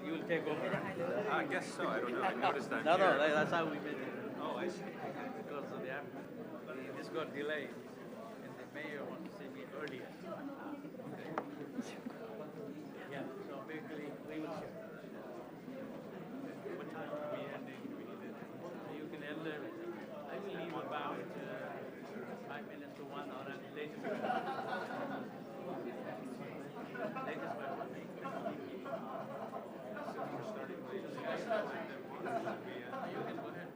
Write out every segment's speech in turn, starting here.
you will take over. I guess so. I don't know. I noticed that. No, that's how we made it. Oh, I see. Because this got delayed, and the mayor wants to see me earlier. Yeah, so basically we will share. What time are we ending? You can end there. I will leave about 5 minutes to 1 hour at the latest. Latest by 1 minute. You can go ahead.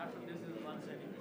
After this is 1 second.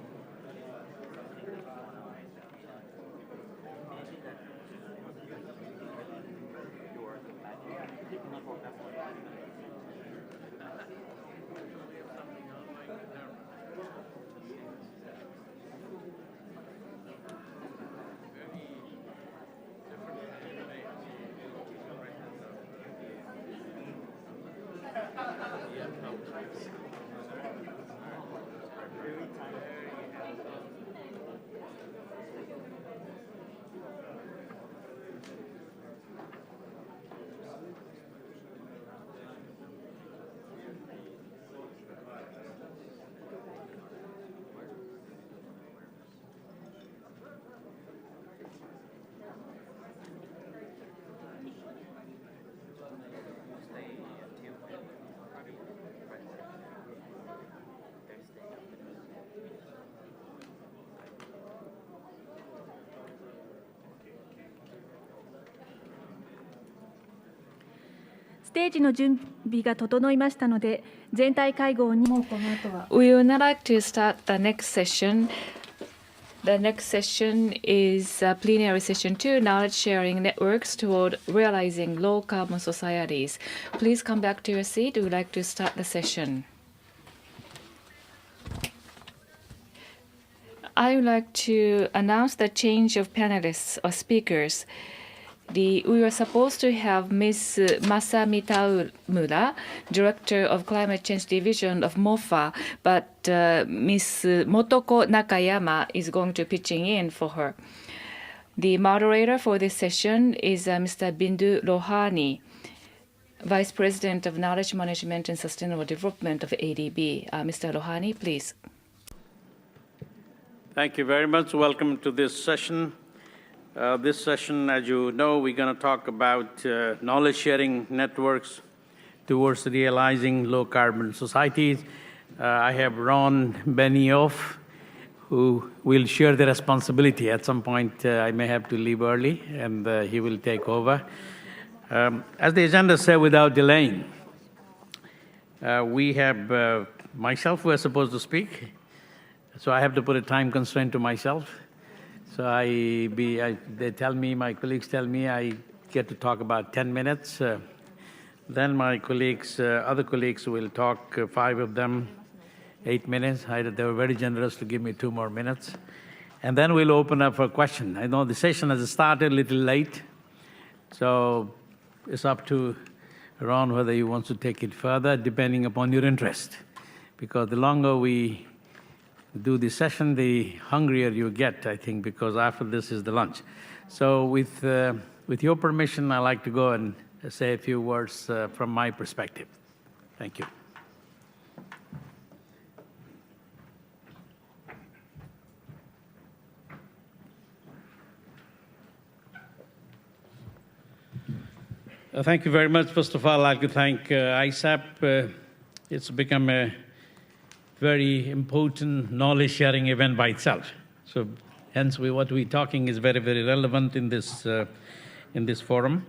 ステージの準備が整いましたので、全体会合にもこの後は。We would now like to start the next session. The next session is Plenary Session 2, Knowledge Sharing Networks Toward Realizing Low Carbon Societies. Please come back to your seat. We would like to start the session. I would like to announce the change of panelists or speakers. We were supposed to have Ms. Masami Taumura, Director of Climate Change Division of MOFA, but Ms. Motoko Nakayama is going to pitching in for her. The moderator for this session is Mr. Bindu Lohani, Vice President of Knowledge Management and Sustainable Development of ADB. Mr. Lohani, please. Thank you very much. Welcome to this session. This session, as you know, we're going to talk about knowledge-sharing networks towards realizing low-carbon societies. I have Ron Benioff, who will share the responsibility. At some point, I may have to leave early, and he will take over. As the agenda said, without delaying, we have myself who is supposed to speak, so I have to put a time constraint to myself. So they tell me, my colleagues tell me I get to talk about 10 minutes. Then my colleagues, other colleagues will talk, 5 of them, 8 minutes. They were very generous to give me 2 more minutes. And then we'll open up for questions. I know the session has started a little late, so it's up to Ron whether he wants to take it further, depending upon your interest. Because the longer we do the session, the hungrier you get, I think, because after this is the lunch. So with your permission, I'd like to go and say a few words from my perspective. Thank you. Thank you very much. First of all, I'd like to thank ISAP. It's become a very important knowledge-sharing event by itself. So hence, what we're talking is very, very relevant in this forum.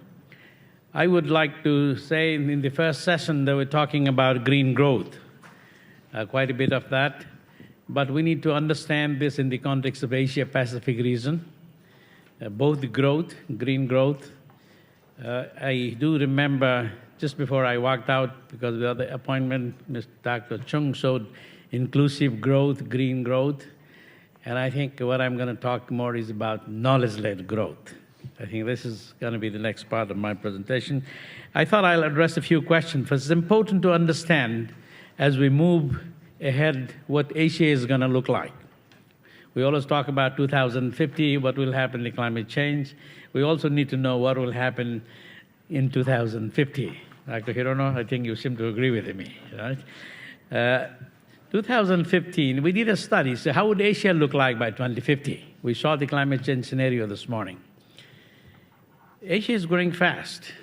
I would like to say in the first session, they were talking about green growth, quite a bit of that. But we need to understand this in the context of Asia-Pacific region, both the growth, green growth. I do remember just before I walked out, because of the other appointment, Dr. Chung showed inclusive growth, green growth. And I think what I'm going to talk more is about knowledge-led growth. I think this is going to be the next part of my presentation. I thought I'll address a few questions. First, it's important to understand, as we move ahead, what Asia is going to look like. We always talk about 2050, what will happen to climate change. We also need to know what will happen in 2050. Dr. Hirono, I think you seem to agree with me, right? 2015, we did a study, so how would Asia look like by 2050? We saw the climate change scenario this morning. Asia is growing fast,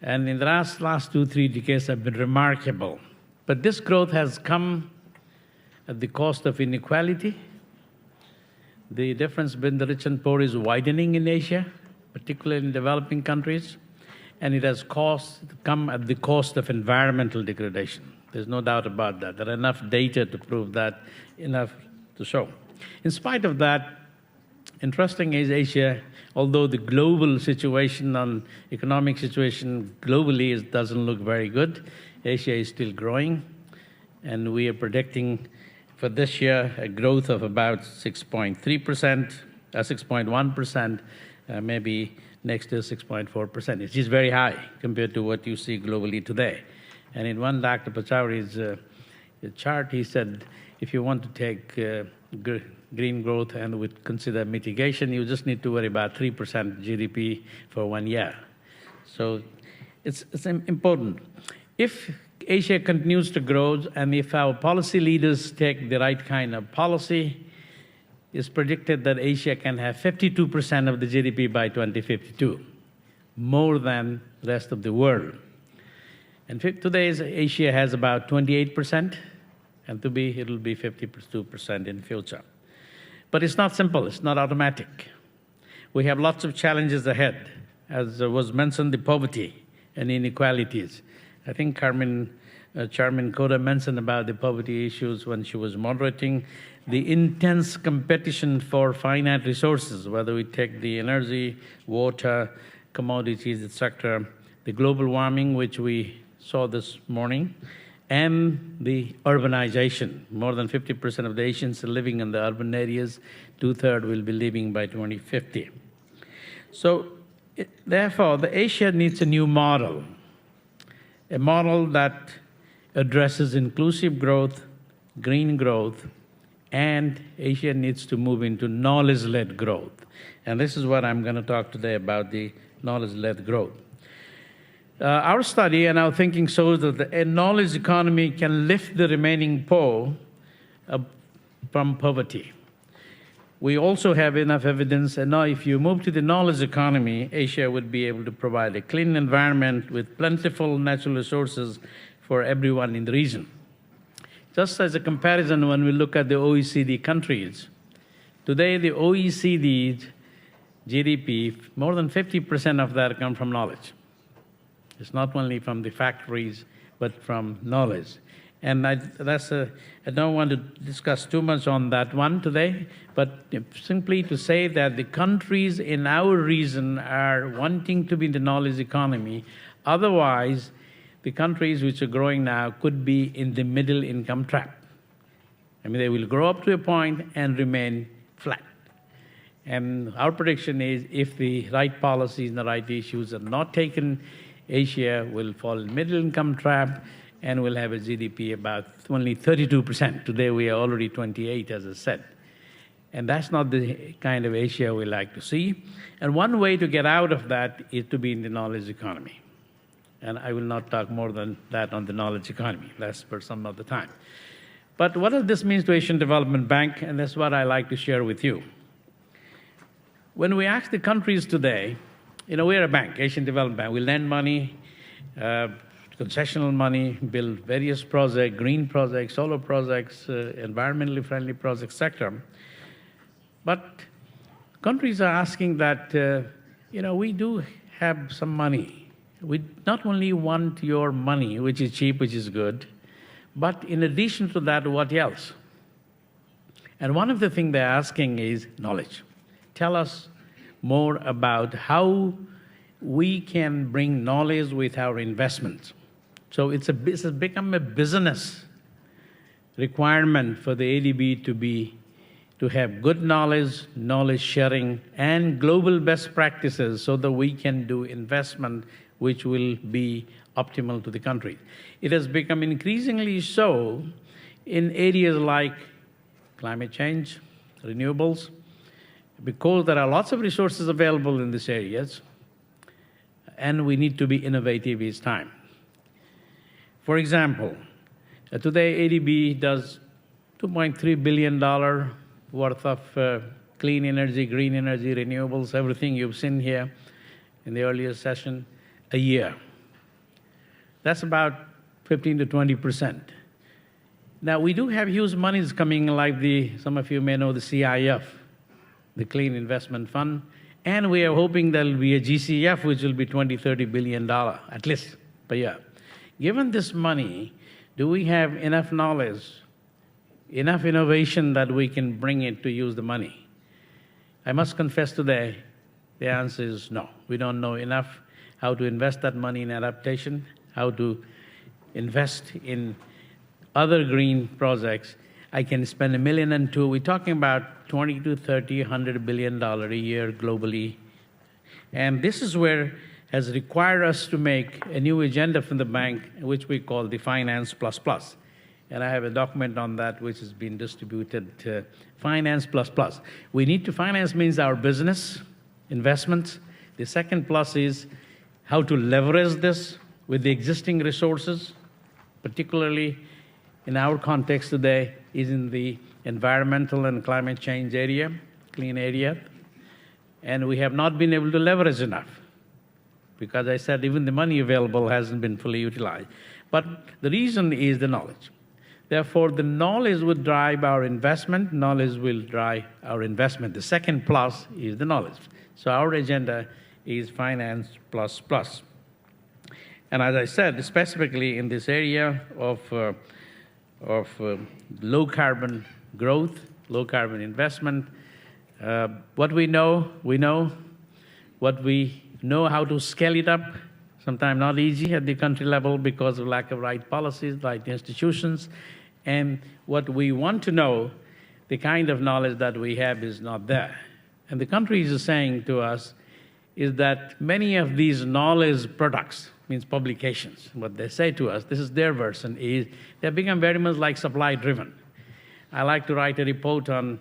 and in the last 2-3 decades have been remarkable. But this growth has come at the cost of inequality. The difference between the rich and poor is widening in Asia, particularly in developing countries, and it has come at the cost of environmental degradation. There's no doubt about that. There are enough data to prove that, enough to show. In spite of that, interesting is Asia, although the global situation on economic situation globally doesn't look very good, Asia is still growing, and we are predicting for this year a growth of about 6.3%, 6.1%, maybe next year 6.4%. It is very high compared to what you see globally today. And in one Dr. Pachauri's chart, he said, if you want to take green growth and would consider mitigation, you just need to worry about 3% GDP for 1 year. So it's important. If Asia continues to grow and if our policy leaders take the right kind of policy, it's predicted that Asia can have 52% of the GDP by 2052, more than the rest of the world. And today, Asia has about 28%, and it'll be 52% in future. But it's not simple, it's not automatic. We have lots of challenges ahead. As was mentioned, the poverty and inequalities. I think Chairman Koda mentioned about the poverty issues when she was moderating. The intense competition for finite resources, whether we take the energy, water, commodities, etc., the global warming, which we saw this morning, and the urbanization. More than 50% of the Asians are living in the urban areas. 2/3 will be living by 2050. So, therefore, the Asia needs a new model, a model that addresses inclusive growth, green growth, and Asia needs to move into knowledge-led growth. And this is what I'm going to talk today about, the knowledge-led growth. Our study and our thinking shows that a knowledge economy can lift the remaining poor from poverty. We also have enough evidence, and now if you move to the knowledge economy, Asia would be able to provide a clean environment with plentiful natural resources for everyone in the region. Just as a comparison, when we look at the OECD countries, today the OECD GDP, more than 50% of that come from knowledge. It's not only from the factories, but from knowledge. And I don't want to discuss too much on that one today, but simply to say that the countries in our region are wanting to be in the knowledge economy. Otherwise, the countries which are growing now could be in the middle income trap. I mean, they will grow up to a point and remain flat. And our prediction is if the right policies and the right issues are not taken, Asia will fall in middle income trap and will have a GDP about only 32%. Today we are already 28, as I said. And that's not the kind of Asia we like to see. And one way to get out of that is to be in the knowledge economy. And I will not talk more than that on the knowledge economy. That's for some other time. But what does this mean to Asian Development Bank? And that's what I like to share with you. When we ask the countries today, we're a bank, Asian Development Bank. We lend money, concessional money, build various projects, green projects, solar projects, environmentally friendly projects, etc. But countries are asking that, we do have some money. We not only want your money, which is cheap, which is good, but in addition to that, what else? And one of the things they're asking is knowledge. Tell us more about how we can bring knowledge with our investments. So it's become a business requirement for the ADB to have good knowledge, knowledge sharing, and global best practices so that we can do investment which will be optimal to the country. It has become increasingly so in areas like climate change, renewables, because there are lots of resources available in these areas, and we need to be innovative each time. For example, today ADB does $2.3 billion worth of clean energy, green energy, renewables, everything you've seen here in the earlier session, a year. That's about 15 to 20%. Now, we do have huge monies coming, like some of you may know the CIF, the Clean Investment Fund, and we are hoping there will be a GCF, which will be $20, $30 billion, at least, per year. Given this money, do we have enough knowledge, enough innovation that we can bring it to use the money? I must confess today, the answer is no. We don't know enough how to invest that money in adaptation, how to invest in other green projects. I can spend $1 million and $2 million. We're talking about 20 to 30, $100 billion a year globally. And this is where has required us to make a new agenda from the bank, which we call the Finance Plus Plus. And I have a document on that which has been distributed, Finance Plus Plus. We need to finance means our business, investments. The second plus is how to leverage this with the existing resources, particularly in our context today, is in the environmental and climate change area, clean area. And we have not been able to leverage enough, because I said even the money available hasn't been fully utilized. But the reason is the knowledge. Therefore, the knowledge would drive our investment, knowledge will drive our investment. The second plus is the knowledge. So our agenda is Finance Plus Plus. And as I said, specifically in this area of low carbon growth, low carbon investment, what we know. What we know how to scale it up, sometimes not easy at the country level because of lack of right policies, right institutions. And what we want to know, the kind of knowledge that we have is not there. And the countries are saying to us is that many of these knowledge products, means publications, what they say to us, this is their version, is they have become very much like supply-driven. I like to write a report on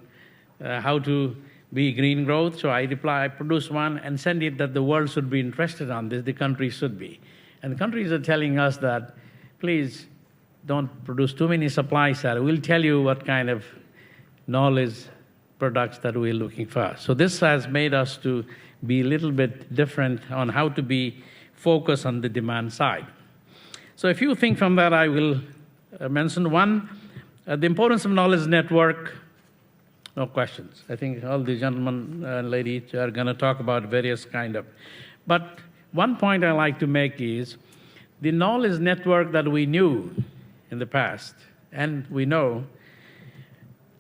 how to be green growth, so I produce one and send it that the world should be interested on this, the countries should be. And the countries are telling us that, please don't produce too many supply side. We'll tell you what kind of knowledge products that we're looking for. So this has made us to be a little bit different on how to be focused on the demand side. So a few things from that I will mention. One, the importance of knowledge network. No questions. I think all the gentlemen and ladies are going to talk about various kind of. But one point I like to make is the knowledge network that we knew in the past, and we know,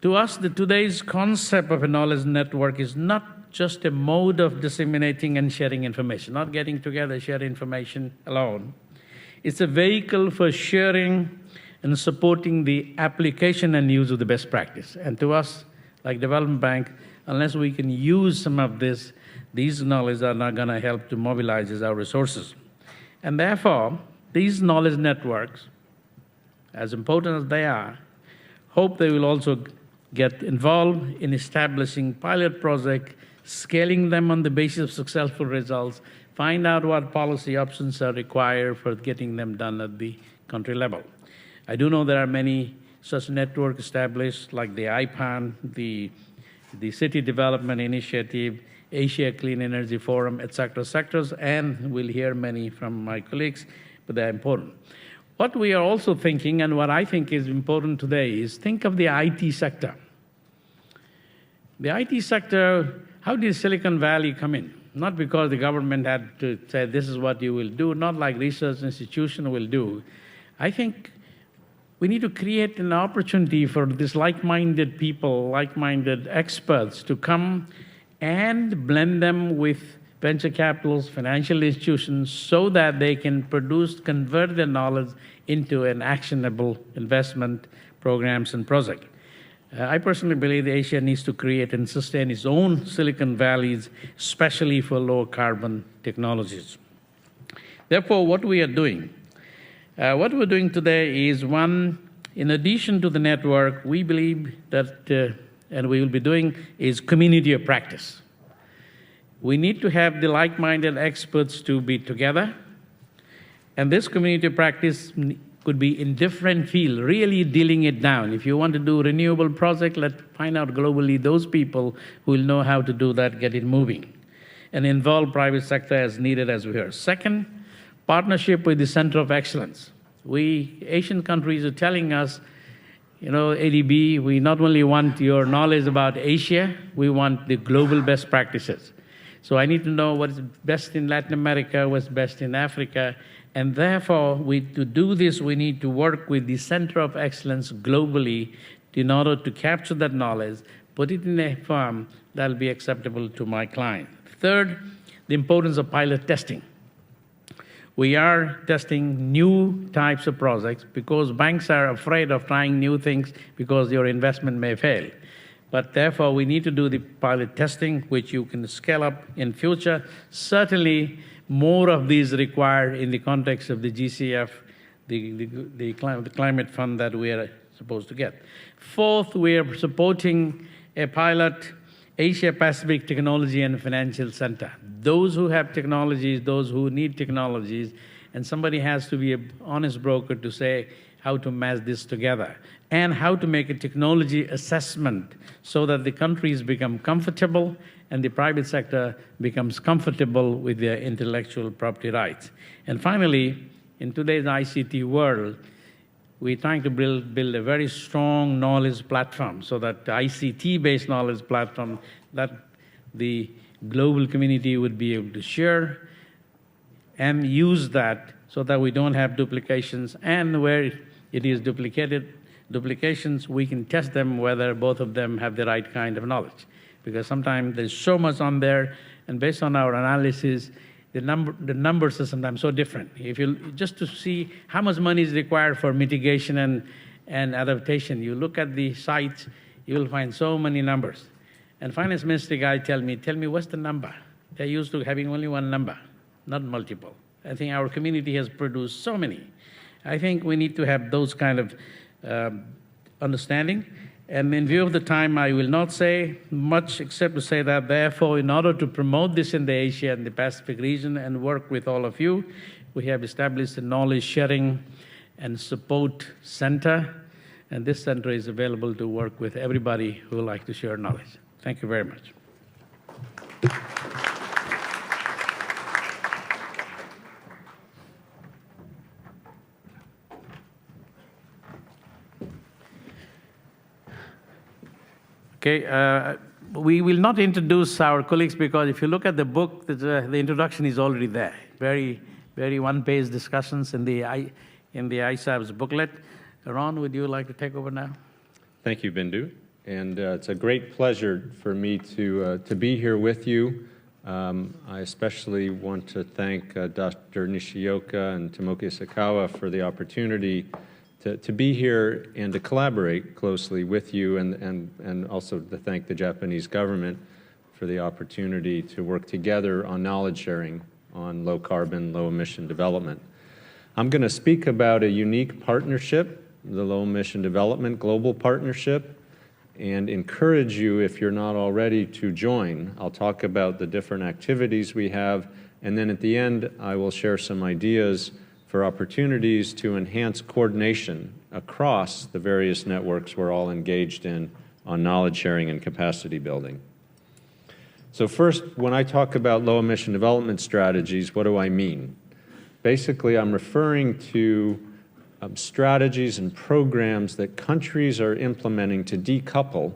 to us, today's concept of a knowledge network is not just a mode of disseminating and sharing information, not getting together, share information alone. It's a vehicle for sharing and supporting the application and use of the best practice. And to us, like Development Bank, unless we can use some of this, these knowledge are not going to help to mobilize our resources. And therefore, these knowledge networks, as important as they are, hope they will also get involved in establishing pilot projects, scaling them on the basis of successful results, find out what policy options are required for getting them done at the country level. I do know there are many such networks established, like the IPAN, the City Development Initiative, Asia Clean Energy Forum, etc., and we'll hear many from my colleagues, but they're important. What we are also thinking, and what I think is important today, is think of the IT sector. The IT sector, how did Silicon Valley come in? Not because the government had to say, this is what you will do, not like research institution will do. I think we need to create an opportunity for these like-minded people, like-minded experts to come and blend them with venture capitals, financial institutions, so that they can convert their knowledge into an actionable investment programs and projects. I personally believe that Asia needs to create and sustain its own Silicon Valleys, especially for low carbon technologies. Therefore, what we are doing, today is one, in addition to the network, we believe that and we will be doing is community of practice. We need to have the like-minded experts to be together, and this community of practice could be in different fields, really dealing it down. If you want to do renewable project, let's find out globally those people who will know how to do that, get it moving, and involve private sector as needed, as we heard. Second, partnership with the Center of Excellence. We Asian countries are telling us, you know, ADB, we not only want your knowledge about Asia, we want the global best practices. So I need to know what is best in Latin America, what's best in Africa, and therefore, to do this, we need to work with the Center of Excellence globally in order to capture that knowledge, put it in a form that will be acceptable to my client. Third, the importance of pilot testing. We are testing new types of projects because banks are afraid of trying new things because your investment may fail. But therefore, we need to do the pilot testing, which you can scale up in future. Certainly, more of these required in the context of the GCF, the climate fund that we are supposed to get. Fourth, we are supporting a pilot Asia-Pacific Technology and Financial Center. Those who have technologies, those who need technologies, and somebody has to be an honest broker to say how to match this together and how to make a technology assessment so that the countries become comfortable and the private sector becomes comfortable with their intellectual property rights. And finally, in today's ICT world, we're trying to build a very strong knowledge platform so that the ICT-based knowledge platform that the global community would be able to share and use that so that we don't have duplications, and where it is duplications, we can test them whether both of them have the right kind of knowledge. Because sometimes there's so much on there, and based on our analysis, the numbers are sometimes so different. If you just to see how much money is required for mitigation and adaptation, you look at the sites, you will find so many numbers. And finance minister guy tell me, what's the number? They're used to having only one number, not multiple. I think our community has produced so many. I think we need to have those kind of understanding. And in view of the time, I will not say much except to say that, therefore, in order to promote this in the Asia and the Pacific region and work with all of you, we have established a knowledge sharing and support center. And this center is available to work with everybody who would like to share knowledge. Thank you very much. Okay, we will not introduce our colleagues because if you look at the book, the introduction is already there. Very one-page discussions in the ISAP's booklet. Ron, would you like to take over now? Thank you, Bindu. And it's a great pleasure for me to be here with you. I especially want to thank Dr. Nishioka and Tomoki Sakawa for the opportunity to be here and to collaborate closely with you, and also to thank the Japanese government for the opportunity to work together on knowledge sharing on low carbon, low emission development. I'm going to speak about a unique partnership, the Low Emission Development Global Partnership, and encourage you, if you're not already, to join. I'll talk about the different activities we have, and then at the end I will share some ideas for opportunities to enhance coordination across the various networks we're all engaged in on knowledge sharing and capacity building. So first, when I talk about low emission development strategies, what do I mean? Basically, I'm referring to strategies and programs that countries are implementing to decouple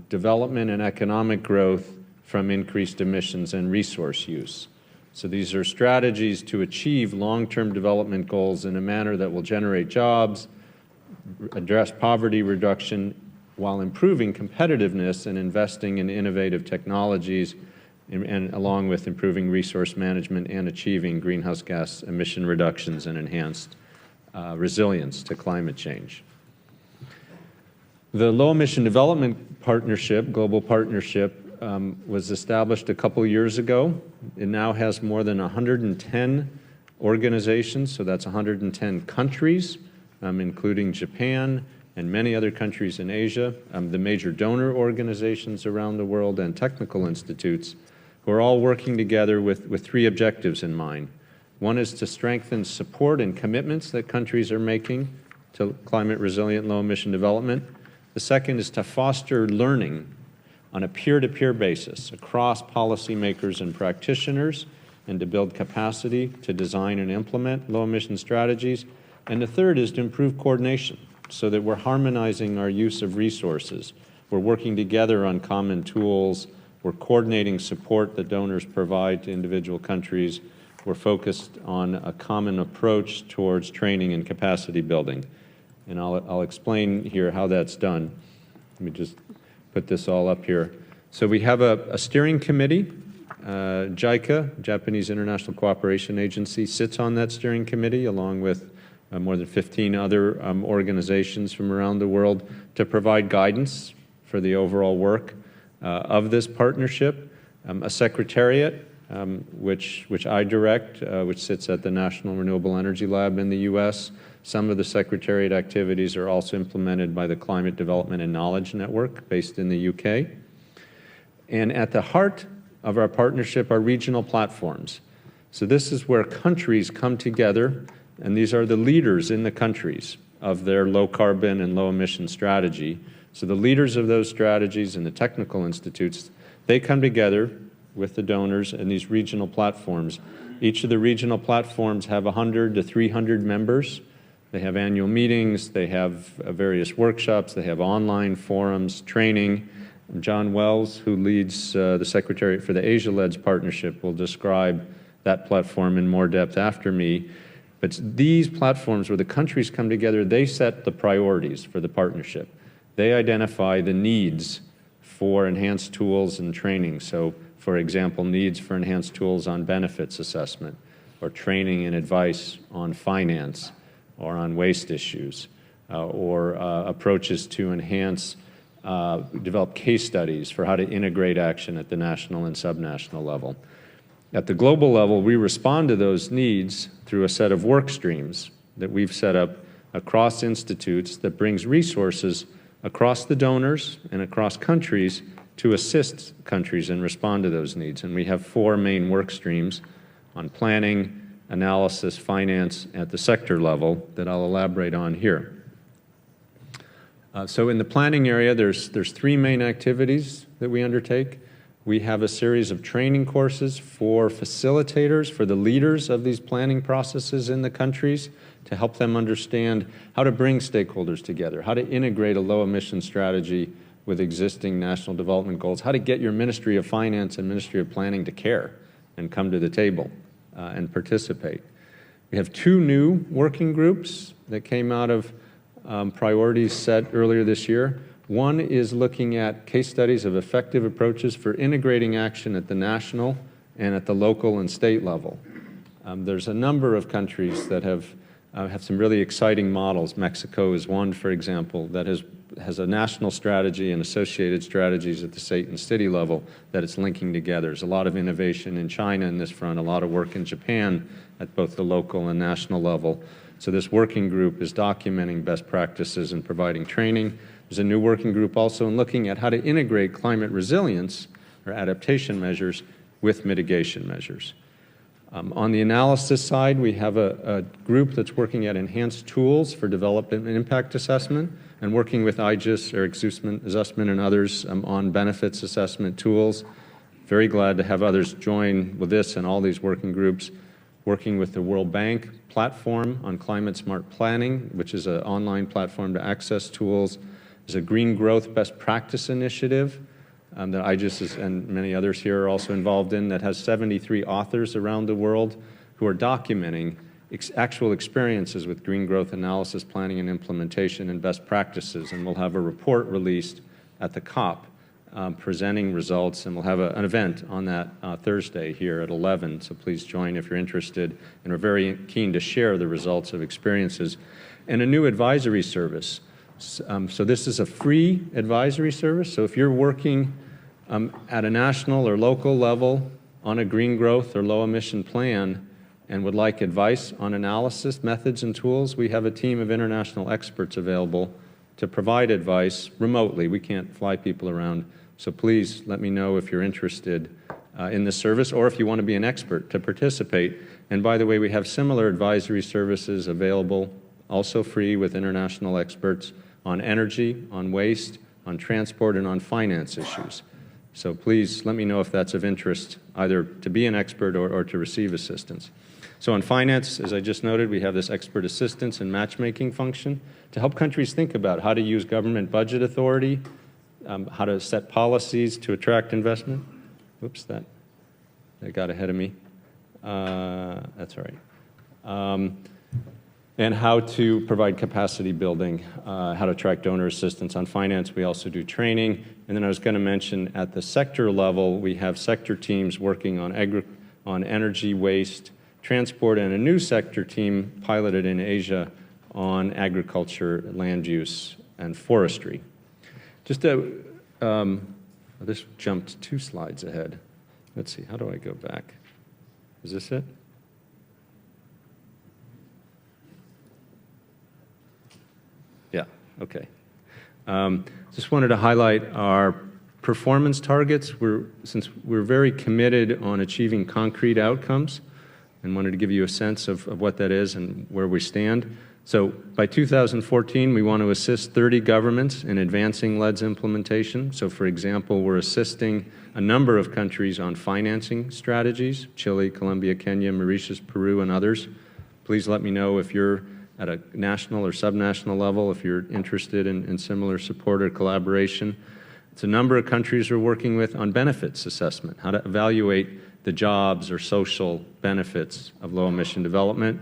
development and economic growth from increased emissions and resource use. So these are strategies to achieve long-term development goals in a manner that will generate jobs, address poverty reduction, while improving competitiveness and investing in innovative technologies, and along with improving resource management and achieving greenhouse gas emission reductions and enhanced resilience to climate change. The Low Emission Development Partnership, Global Partnership, was established a couple years ago. It now has more than 110 organizations, so that's 110 countries, including Japan, and many other countries in Asia, the major donor organizations around the world, and technical institutes, who are all working together with three objectives in mind. One is to strengthen support and commitments that countries are making to climate-resilient, low-emission development. The second is to foster learning on a peer-to-peer basis across policymakers and practitioners, and to build capacity to design and implement low-emission strategies. And the third is to improve coordination so that we're harmonizing our use of resources. We're working together on common tools. We're coordinating support that donors provide to individual countries. We're focused on a common approach towards training and capacity building. And I'll explain here how that's done. Let me just put this all up here. So we have a steering committee. JICA, Japanese International Cooperation Agency, sits on that steering committee along with more than 15 other organizations from around the world to provide guidance for the overall work of this partnership. A secretariat, which I direct, which sits at the National Renewable Energy Lab in the U.S. Some of the secretariat activities are also implemented by the Climate Development and Knowledge Network based in the U.K. And at the heart of our partnership are regional platforms. So this is where countries come together, and these are the leaders in the countries of their low-carbon and low-emission strategy. So the leaders of those strategies and the technical institutes, they come together with the donors and these regional platforms. Each of the regional platforms have 100 to 300 members. They have annual meetings, they have various workshops, they have online forums, training. John Wells, who leads the Secretariat for the Asia-led partnership, will describe that platform in more depth after me. But these platforms where the countries come together, they set the priorities for the partnership. They identify the needs for enhanced tools and training. So, for example, needs for enhanced tools on benefits assessment, or training and advice on finance, or on waste issues, or approaches to enhance, develop case studies for how to integrate action at the national and subnational level. At the global level, we respond to those needs through a set of work streams that we've set up across institutes that brings resources across the donors and across countries to assist countries and respond to those needs. And we have four main work streams on planning, analysis, finance at the sector level that I'll elaborate on here. So in the planning area, there's three main activities that we undertake. We have a series of training courses for facilitators, for the leaders of these planning processes in the countries, to help them understand how to bring stakeholders together, how to integrate a low-emission strategy with existing national development goals, how to get your Ministry of Finance and Ministry of Planning to care and come to the table and participate. We have two new working groups that came out of priorities set earlier this year. One is looking at case studies of effective approaches for integrating action at the national and at the local and state level. There's a number of countries that have some really exciting models. Mexico is one, for example, that has a national strategy and associated strategies at the state and city level that it's linking together. There's a lot of innovation in China in this front, a lot of work in Japan at both the local and national level. So this working group is documenting best practices and providing training. There's a new working group also in looking at how to integrate climate resilience or adaptation measures with mitigation measures. On the analysis side, we have a group that's working at enhanced tools for development and impact assessment and working with IGES, Eric Zussman and others on benefits assessment tools. Very glad to have others join with this and all these working groups, working with the World Bank platform on climate smart planning, which is an online platform to access tools. There's a green growth best practice initiative that IGES and many others here are also involved in that has 73 authors around the world who are documenting actual experiences with green growth analysis, planning, and implementation and best practices. And we'll have a report released at the COP presenting results, and we'll have an event on that Thursday here at 11, so please join if you're interested. And we're very keen to share the results of experiences. And a new advisory service. So this is a free advisory service. So if you're working at a national or local level on a green growth or low emission plan and would like advice on analysis, methods, and tools, we have a team of international experts available to provide advice remotely. We can't fly people around, so please let me know if you're interested in this service or if you want to be an expert to participate. And by the way, we have similar advisory services available, also free with international experts on energy, on waste, on transport, and on finance issues. So please let me know if that's of interest, either to be an expert or to receive assistance. So on finance, as I just noted, we have this expert assistance and matchmaking function to help countries think about how to use government budget authority, how to set policies to attract investment. Whoops, that got ahead of me. That's all right. And how to provide capacity building, how to attract donor assistance. On finance, we also do training. And then I was going to mention at the sector level, we have sector teams working on energy, waste, transport, and a new sector team piloted in Asia on agriculture, land use, and forestry. Just this jumped 2 slides ahead. Let's see, how do I go back? Is this it? Yeah, okay. Just wanted to highlight our performance targets. Since we're very committed on achieving concrete outcomes, and wanted to give you a sense of what that is and where we stand. So by 2014, we want to assist 30 governments in advancing LED's implementation. So for example, we're assisting a number of countries on financing strategies, Chile, Colombia, Kenya, Mauritius, Peru, and others. Please let me know if you're at a national or subnational level, if you're interested in similar support or collaboration. It's a number of countries we're working with on benefits assessment, how to evaluate the jobs or social benefits of low-emission development.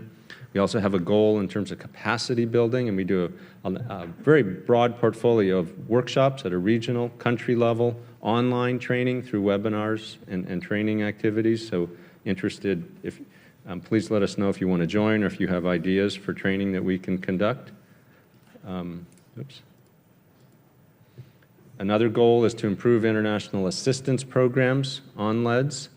We also have a goal in terms of capacity building, and we do a very broad portfolio of workshops at a regional, country level, online training through webinars and training activities. So interested, please let us know if you want to join or if you have ideas for training that we can conduct. Another goal is to improve international assistance programs on LEDs.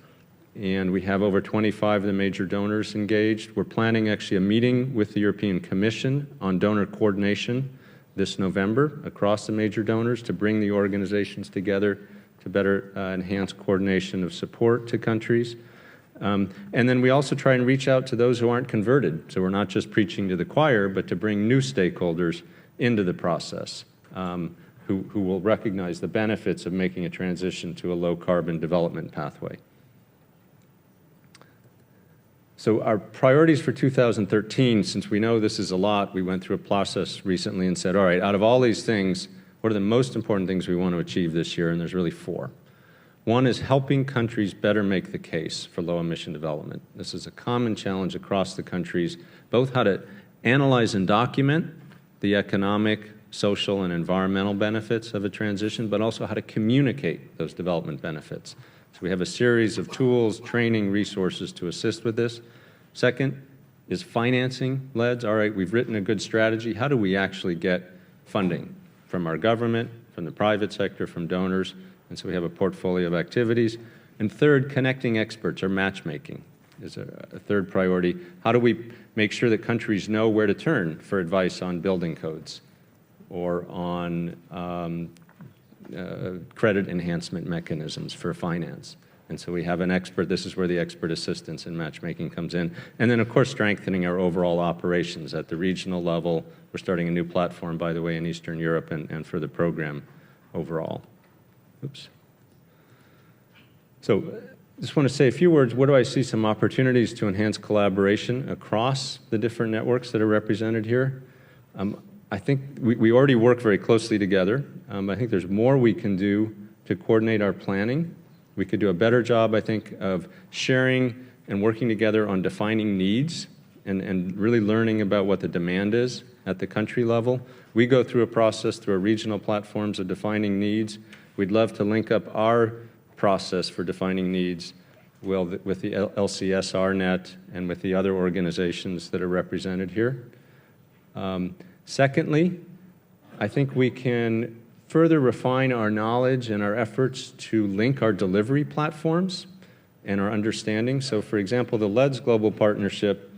And we have over 25 of the major donors engaged. We're planning actually a meeting with the European Commission on donor coordination this November across the major donors to bring the organizations together to better enhance coordination of support to countries. And then we also try and reach out to those who aren't converted. So we're not just preaching to the choir, but to bring new stakeholders into the process who will recognize the benefits of making a transition to a low-carbon development pathway. So our priorities for 2013, since we know this is a lot, we went through a process recently and said, all right, out of all these things, what are the most important things we want to achieve this year? And there's really 4. One is helping countries better make the case for low-emission development. This is a common challenge across the countries, both how to analyze and document the economic, social, and environmental benefits of a transition, but also how to communicate those development benefits. So we have a series of tools, training, resources to assist with this. Second is financing LEDs. All right, we've written a good strategy. How do we actually get funding from our government, from the private sector, from donors? And so we have a portfolio of activities. And third, connecting experts or matchmaking is a third priority. How do we make sure that countries know where to turn for advice on building codes or on credit enhancement mechanisms for finance? And so we have an expert. This is where the expert assistance and matchmaking comes in. And then, of course, strengthening our overall operations at the regional level. We're starting a new platform, by the way, in Eastern Europe and for the program overall. Oops. So just want to say a few words. What do I see some opportunities to enhance collaboration across the different networks that are represented here? I think we already work very closely together. I think there's more we can do to coordinate our planning. We could do a better job, I think, of sharing and working together on defining needs and really learning about what the demand is at the country level. We go through a process through our regional platforms of defining needs. We'd love to link up our process for defining needs with the LCSR net and with the other organizations that are represented here. Secondly, I think we can further refine our knowledge and our efforts to link our delivery platforms and our understanding. So for example, the LEDs Global Partnership,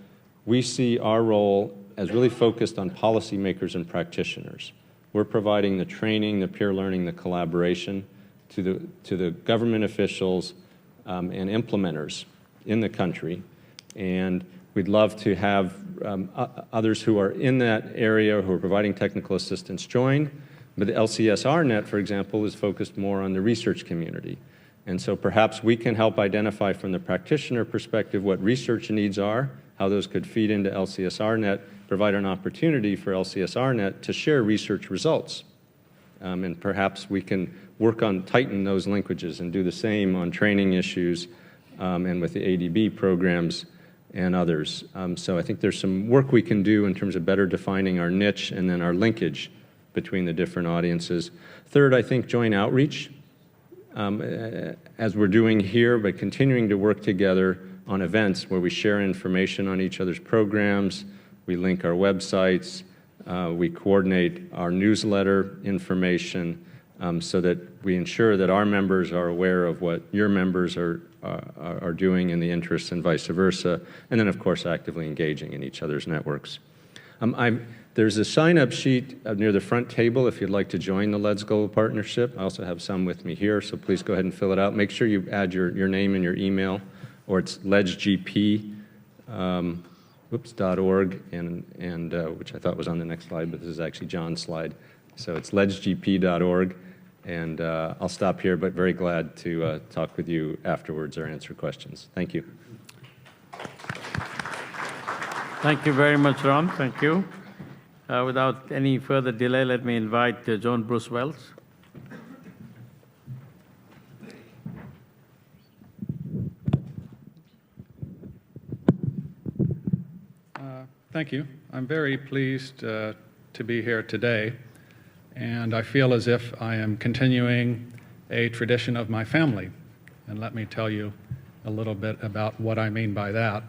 we see our role as really focused on policymakers and practitioners. We're providing the training, the peer learning, the collaboration to the government officials and implementers in the country. And we'd love to have others who are in that area who are providing technical assistance join. But the LCSRnet, for example, is focused more on the research community. And so perhaps we can help identify from the practitioner perspective what research needs are, how those could feed into LCSRnet, provide an opportunity for LCSRnet to share research results. And perhaps we can work on tighten those linkages and do the same on training issues and with the ADB programs and others. So I think there's some work we can do in terms of better defining our niche and then our linkage between the different audiences. Third, I think joint outreach, as we're doing here, but continuing to work together on events where we share information on each other's programs, we link our websites, we coordinate our newsletter information so that we ensure that our members are aware of what your members are doing in the interests and vice versa, and then of course actively engaging in each other's networks. There's a sign-up sheet near the front table if you'd like to join the LEDS Global Partnership. I also have some with me here, so please go ahead and fill it out. Make sure you add your name and your email, or it's ledsgp.org, and which I thought was on the next slide, but this is actually John's slide. So it's ledsgp.org, and I'll stop here, but very glad to talk with you afterwards or answer questions. Thank you. Thank you very much, Ron. Thank you. Without any further delay, let me invite John Bruce Wells. Thank you. I'm very pleased to be here today, and I feel as if I am continuing a tradition of my family. And let me tell you a little bit about what I mean by that.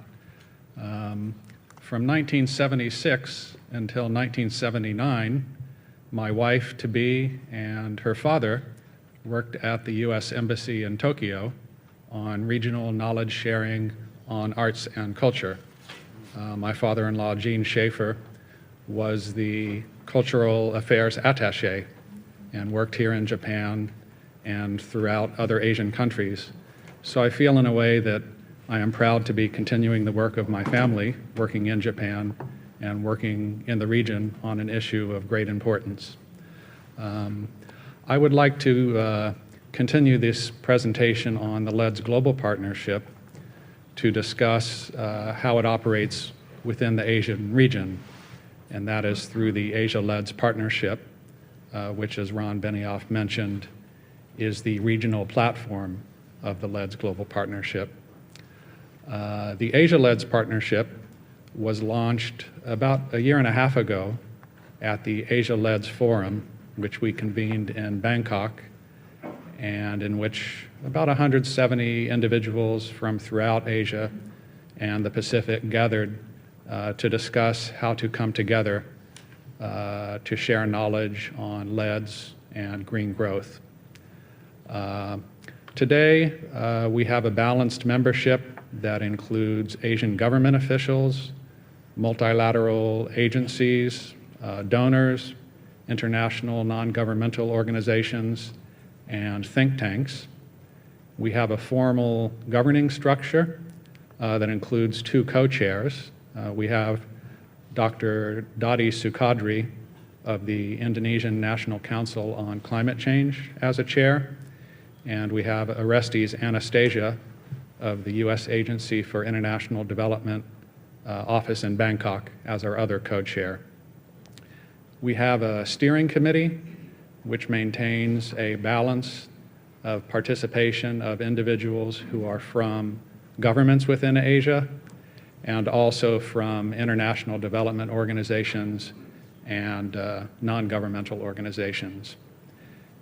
From 1976 until 1979, my wife-to-be and her father worked at the U.S. Embassy in Tokyo on regional knowledge sharing on arts and culture. My father-in-law, Gene Schaefer, was the cultural affairs attaché and worked here in Japan and throughout other Asian countries. So I feel in a way that I am proud to be continuing the work of my family, working in Japan and working in the region on an issue of great importance. I would like to continue this presentation on the LEDS Global Partnership to discuss how it operates within the Asian region, and that is through the Asia-LEDS Partnership, which, as Ron Benioff mentioned, is the regional platform of the LEDS Global Partnership. The Asia-LEDS Partnership was launched about a year and a half ago at the Asia-LEDS Forum, which we convened in Bangkok, and in which about 170 individuals from throughout Asia and the Pacific gathered to discuss how to come together to share knowledge on LEDS and green growth. Today, we have a balanced membership that includes Asian government officials, multilateral agencies, donors, international non-governmental organizations, and think tanks. We have a formal governing structure that includes two co-chairs. We have Dr. Dadi Sukadri of the Indonesian National Council on Climate Change as a chair, and we have Orestes Anastasia of the U.S. Agency for International Development office in Bangkok as our other co-chair. We have a steering committee which maintains a balance of participation of individuals who are from governments within Asia and also from international development organizations and non-governmental organizations.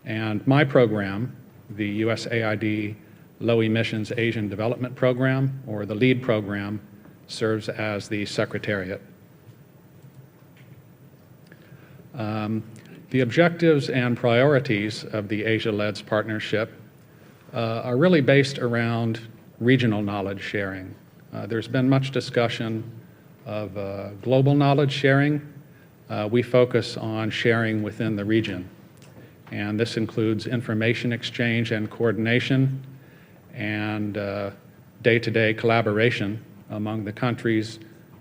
And my program, the USAID Low Emissions Asian Development Program, or the LEAD program, serves as the secretariat. The objectives and priorities of the Asia-LEDS Partnership are really based around regional knowledge sharing. There's been much discussion of global knowledge sharing, we focus on sharing within the region. And this includes information exchange and coordination and day-to-day collaboration among the country's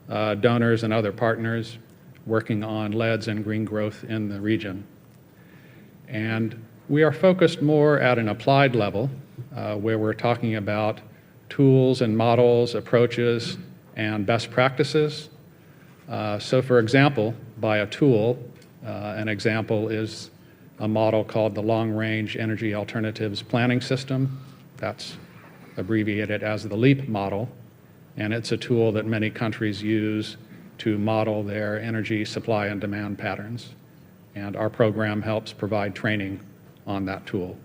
donors and other partners working on leads and green growth in the region. And we are focused more at an applied level, where we're talking about tools and models, approaches, and best practices. So for example, by a tool, an example is a model called the Long Range Energy Alternatives Planning System. That's abbreviated as the LEAP model, and it's a tool that many countries use to model their energy supply and demand patterns. And our program helps provide training on that tool.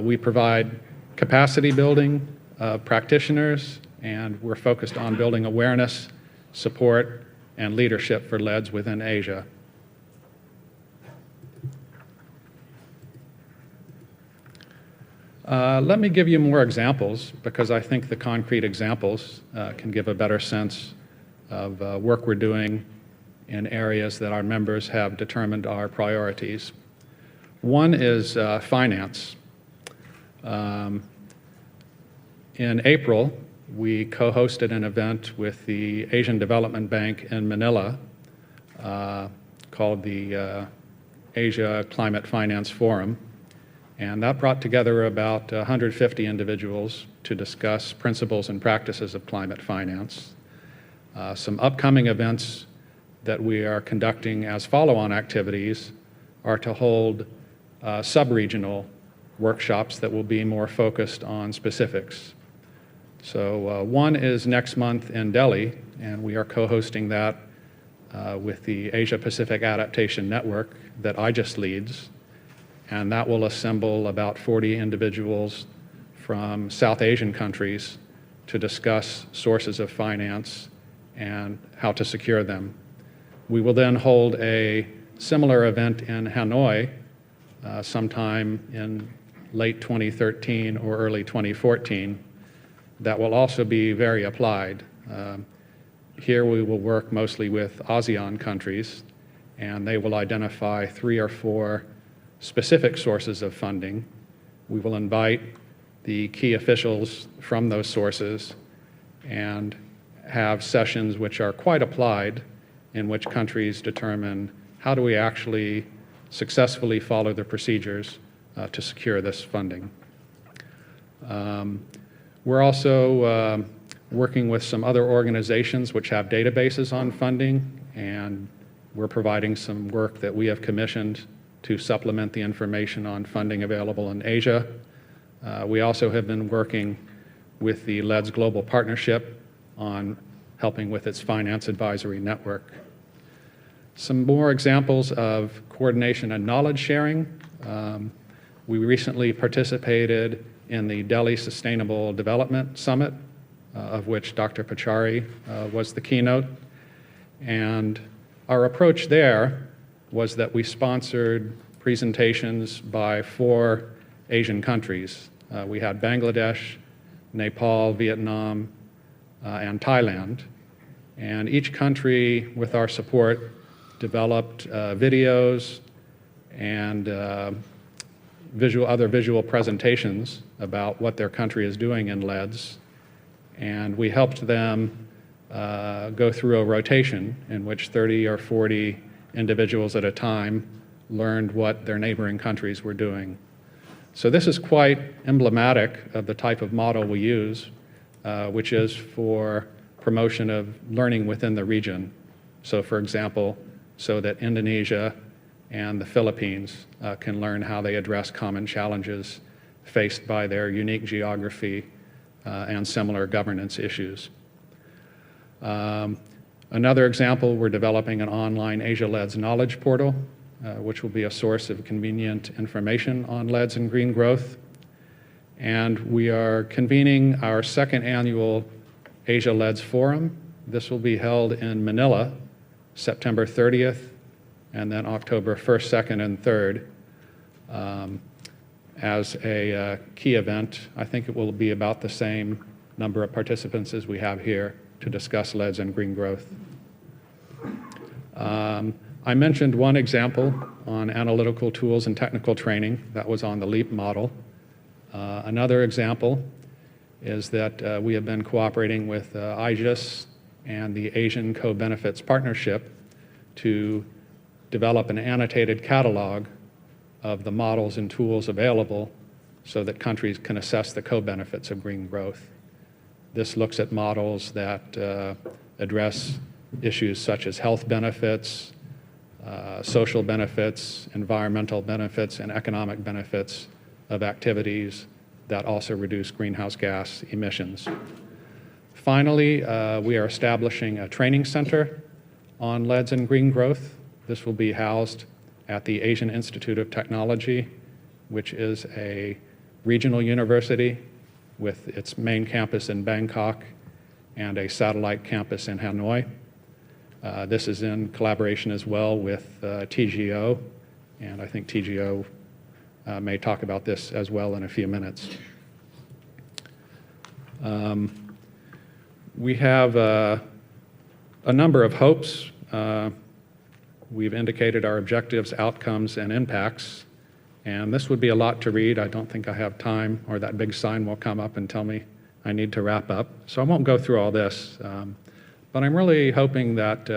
We provide capacity building of practitioners, and we're focused on building awareness, support, and leadership for LEDs within Asia. Let me give you more examples, because I think the concrete examples can give a better sense of work we're doing in areas that our members have determined are priorities. One is finance. In April, we co-hosted an event with the Asian Development Bank in Manila called the Asia Climate Finance Forum. And that brought together about 150 individuals to discuss principles and practices of climate finance. Some upcoming events that we are conducting as follow-on activities are to hold sub-regional workshops that will be more focused on specifics. So one is next month in Delhi, and we are co-hosting that with the Asia Pacific Adaptation Network that IJS leads. And that will assemble about 40 individuals from South Asian countries to discuss sources of finance and how to secure them. We will then hold a similar event in Hanoi sometime in late 2013 or early 2014 that will also be very applied. Here we will work mostly with ASEAN countries, and they will identify 3 or 4 specific sources of funding. We will invite the key officials from those sources and have sessions which are quite applied, in which countries determine how do we actually successfully follow the procedures to secure this funding. We're also working with some other organizations which have databases on funding, and we're providing some work that we have commissioned to supplement the information on funding available in Asia. We also have been working with the LEDS Global Partnership on helping with its finance advisory network. Some more examples of coordination and knowledge sharing. We recently participated in the Delhi Sustainable Development Summit, of which Dr. Pachauri was the keynote. And our approach there was that we sponsored presentations by 4 Asian countries. We had Bangladesh, Nepal, Vietnam, and Thailand. And each country, with our support, developed videos and other visual presentations about what their country is doing in LEDs. And we helped them go through a rotation in which 30 or 40 individuals at a time learned what their neighboring countries were doing. So this is quite emblematic of the type of model we use, which is for promotion of learning within the region. So for example, so that Indonesia and the Philippines can learn how they address common challenges faced by their unique geography and similar governance issues. Another example, we're developing an online Asia LEDS knowledge portal, which will be a source of convenient information on LEDs and green growth. And we are convening our 2nd annual Asia LEDS Forum. This will be held in Manila, September 30th, and then October 1st, 2nd, and 3rd. As a key event, I think it will be about the same number of participants as we have here to discuss LEDs and green growth. I mentioned one example on analytical tools and technical training. That was on the LEAP model. Another example is that we have been cooperating with ISAP and the Asian Co-Benefits Partnership to develop an annotated catalog of the models and tools available so that countries can assess the co-benefits of green growth. This looks at models that address issues such as health benefits, social benefits, environmental benefits, and economic benefits of activities that also reduce greenhouse gas emissions. Finally, we are establishing a training center on leads and green growth. This will be housed at the Asian Institute of Technology, which is a regional university with its main campus in Bangkok and a satellite campus in Hanoi. This is in collaboration as well with TGO, and I think TGO may talk about this as well in a few minutes. We have a number of hopes. We've indicated our objectives, outcomes, and impacts, and this would be a lot to read. I don't think I have time, or that big sign will come up and tell me I need to wrap up. So I won't go through all this, but I'm really hoping that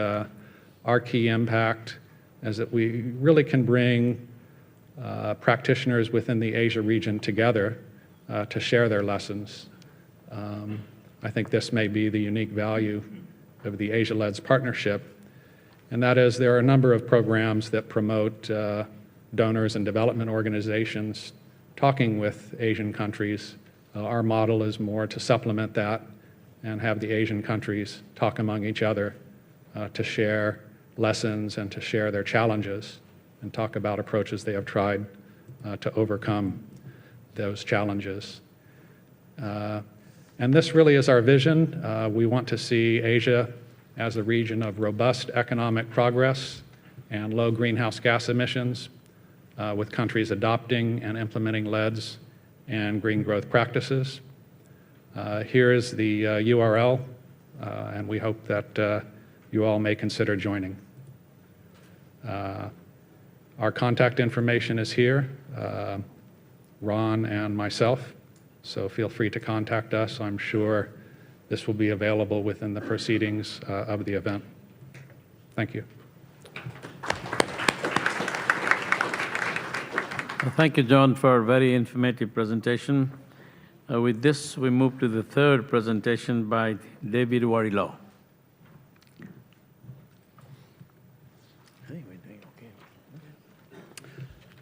our key impact is that we really can bring practitioners within the Asia region together to share their lessons. I think this may be the unique value of the Asia-LEDS partnership, and that is there are a number of programs that promote donors and development organizations talking with Asian countries. Our model is more to supplement that and have the Asian countries talk among each other to share lessons and to share their challenges and talk about approaches they have tried to overcome those challenges. And this really is our vision. We want to see Asia as a region of robust economic progress and low greenhouse gas emissions, with countries adopting and implementing LEDs and green growth practices. Here is the URL, and we hope that you all may consider joining. Our contact information is here, Ron and myself, so feel free to contact us. I'm sure this will be available within the proceedings of the event. Thank you. Thank you, John, for a very informative presentation. With this, we move to the third presentation by David Warrilow.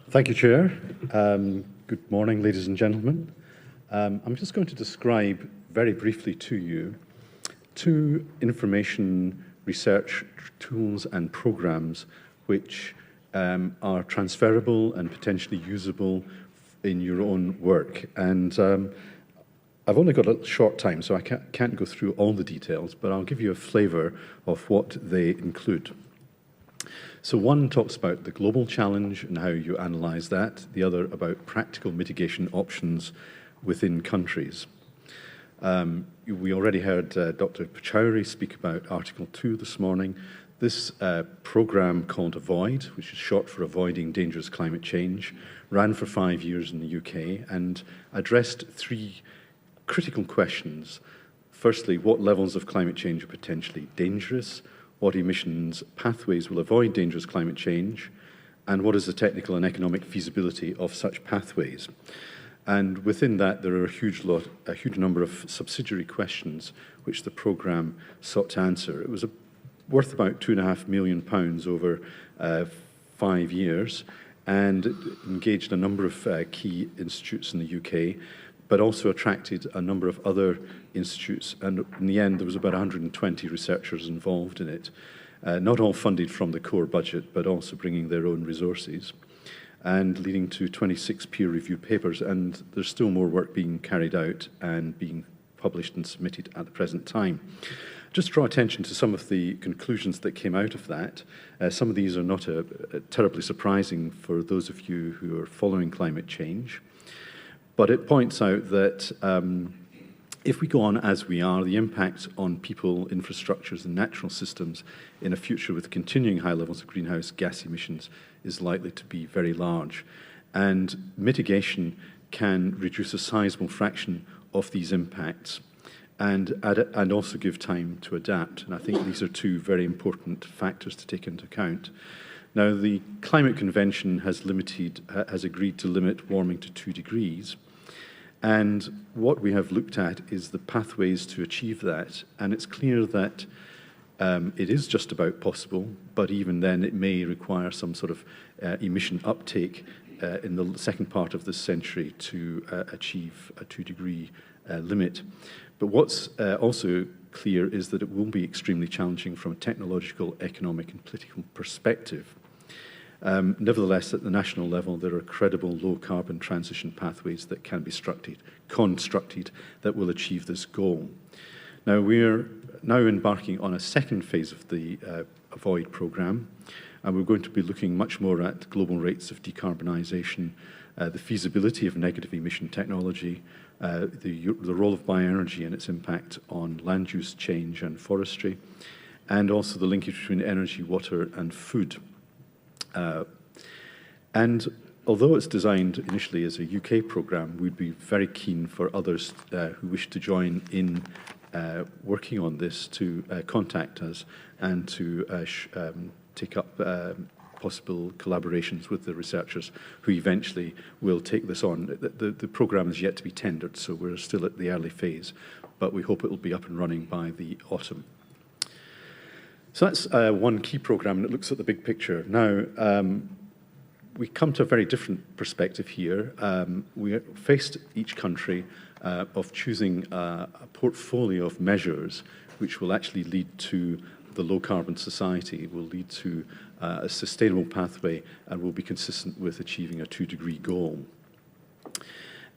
Thank you, Chair. Good morning, ladies and gentlemen. I'm just going to describe very briefly to you two information research tools and programs which are transferable and potentially usable in your own work. And I've only got a short time, so I can't go through all the details, but I'll give you a flavor of what they include. So one talks about the global challenge and how you analyze that, the other about practical mitigation options within countries. We already heard Dr. Pachauri speak about Article 2 this morning. This program called AVOID, which is short for Avoiding Dangerous Climate Change, ran for 5 years in the UK and addressed three critical questions. Firstly, what levels of climate change are potentially dangerous? What emissions pathways will avoid dangerous climate change? And what is the technical and economic feasibility of such pathways? And within that, there are a huge number of subsidiary questions which the programme sought to answer. It was worth about £2.5 million over 5 years, and it engaged a number of key institutes in the UK, but also attracted a number of other institutes. And in the end, there was about 120 researchers involved in it, not all funded from the core budget, but also bringing their own resources, and leading to 26 peer-reviewed papers. And there's still more work being carried out and being published and submitted at the present time. Just draw attention to some of the conclusions that came out of that. Some of these are not terribly surprising for those of you who are following climate change, but it points out that if we go on as we are, the impact on people, infrastructures and natural systems in a future with continuing high levels of greenhouse gas emissions is likely to be very large. And mitigation can reduce a sizable fraction of these impacts and also give time to adapt. And I think these are two very important factors to take into account. Now, the Climate Convention has agreed to limit warming to 2 degrees. And what we have looked at is the pathways to achieve that. And it's clear that it is just about possible, but even then it may require some sort of emission uptake in the second part of this century to achieve a 2-degree limit. But what's also clear is that it will be extremely challenging from a technological, economic and political perspective. Nevertheless, at the national level, there are credible low-carbon transition pathways that can be constructed that will achieve this goal. Now, we're now embarking on a second phase of the AVOID programme, and we're going to be looking much more at global rates of decarbonisation, the feasibility of negative emission technology, the role of bioenergy and its impact on land use change and forestry, and also the linkage between energy, water and food. And although it's designed initially as a UK programme, we'd be very keen for others who wish to join in working on this to contact us and to take up possible collaborations with the researchers who eventually will take this on. The programme is yet to be tendered, so we're still at the early phase, but we hope it will be up and running by the autumn. So that's one key programme that looks at the big picture. Now, we come to a very different perspective here. We faced each country of choosing a portfolio of measures which will actually lead to the low-carbon society, will lead to a sustainable pathway and will be consistent with achieving a 2-degree goal.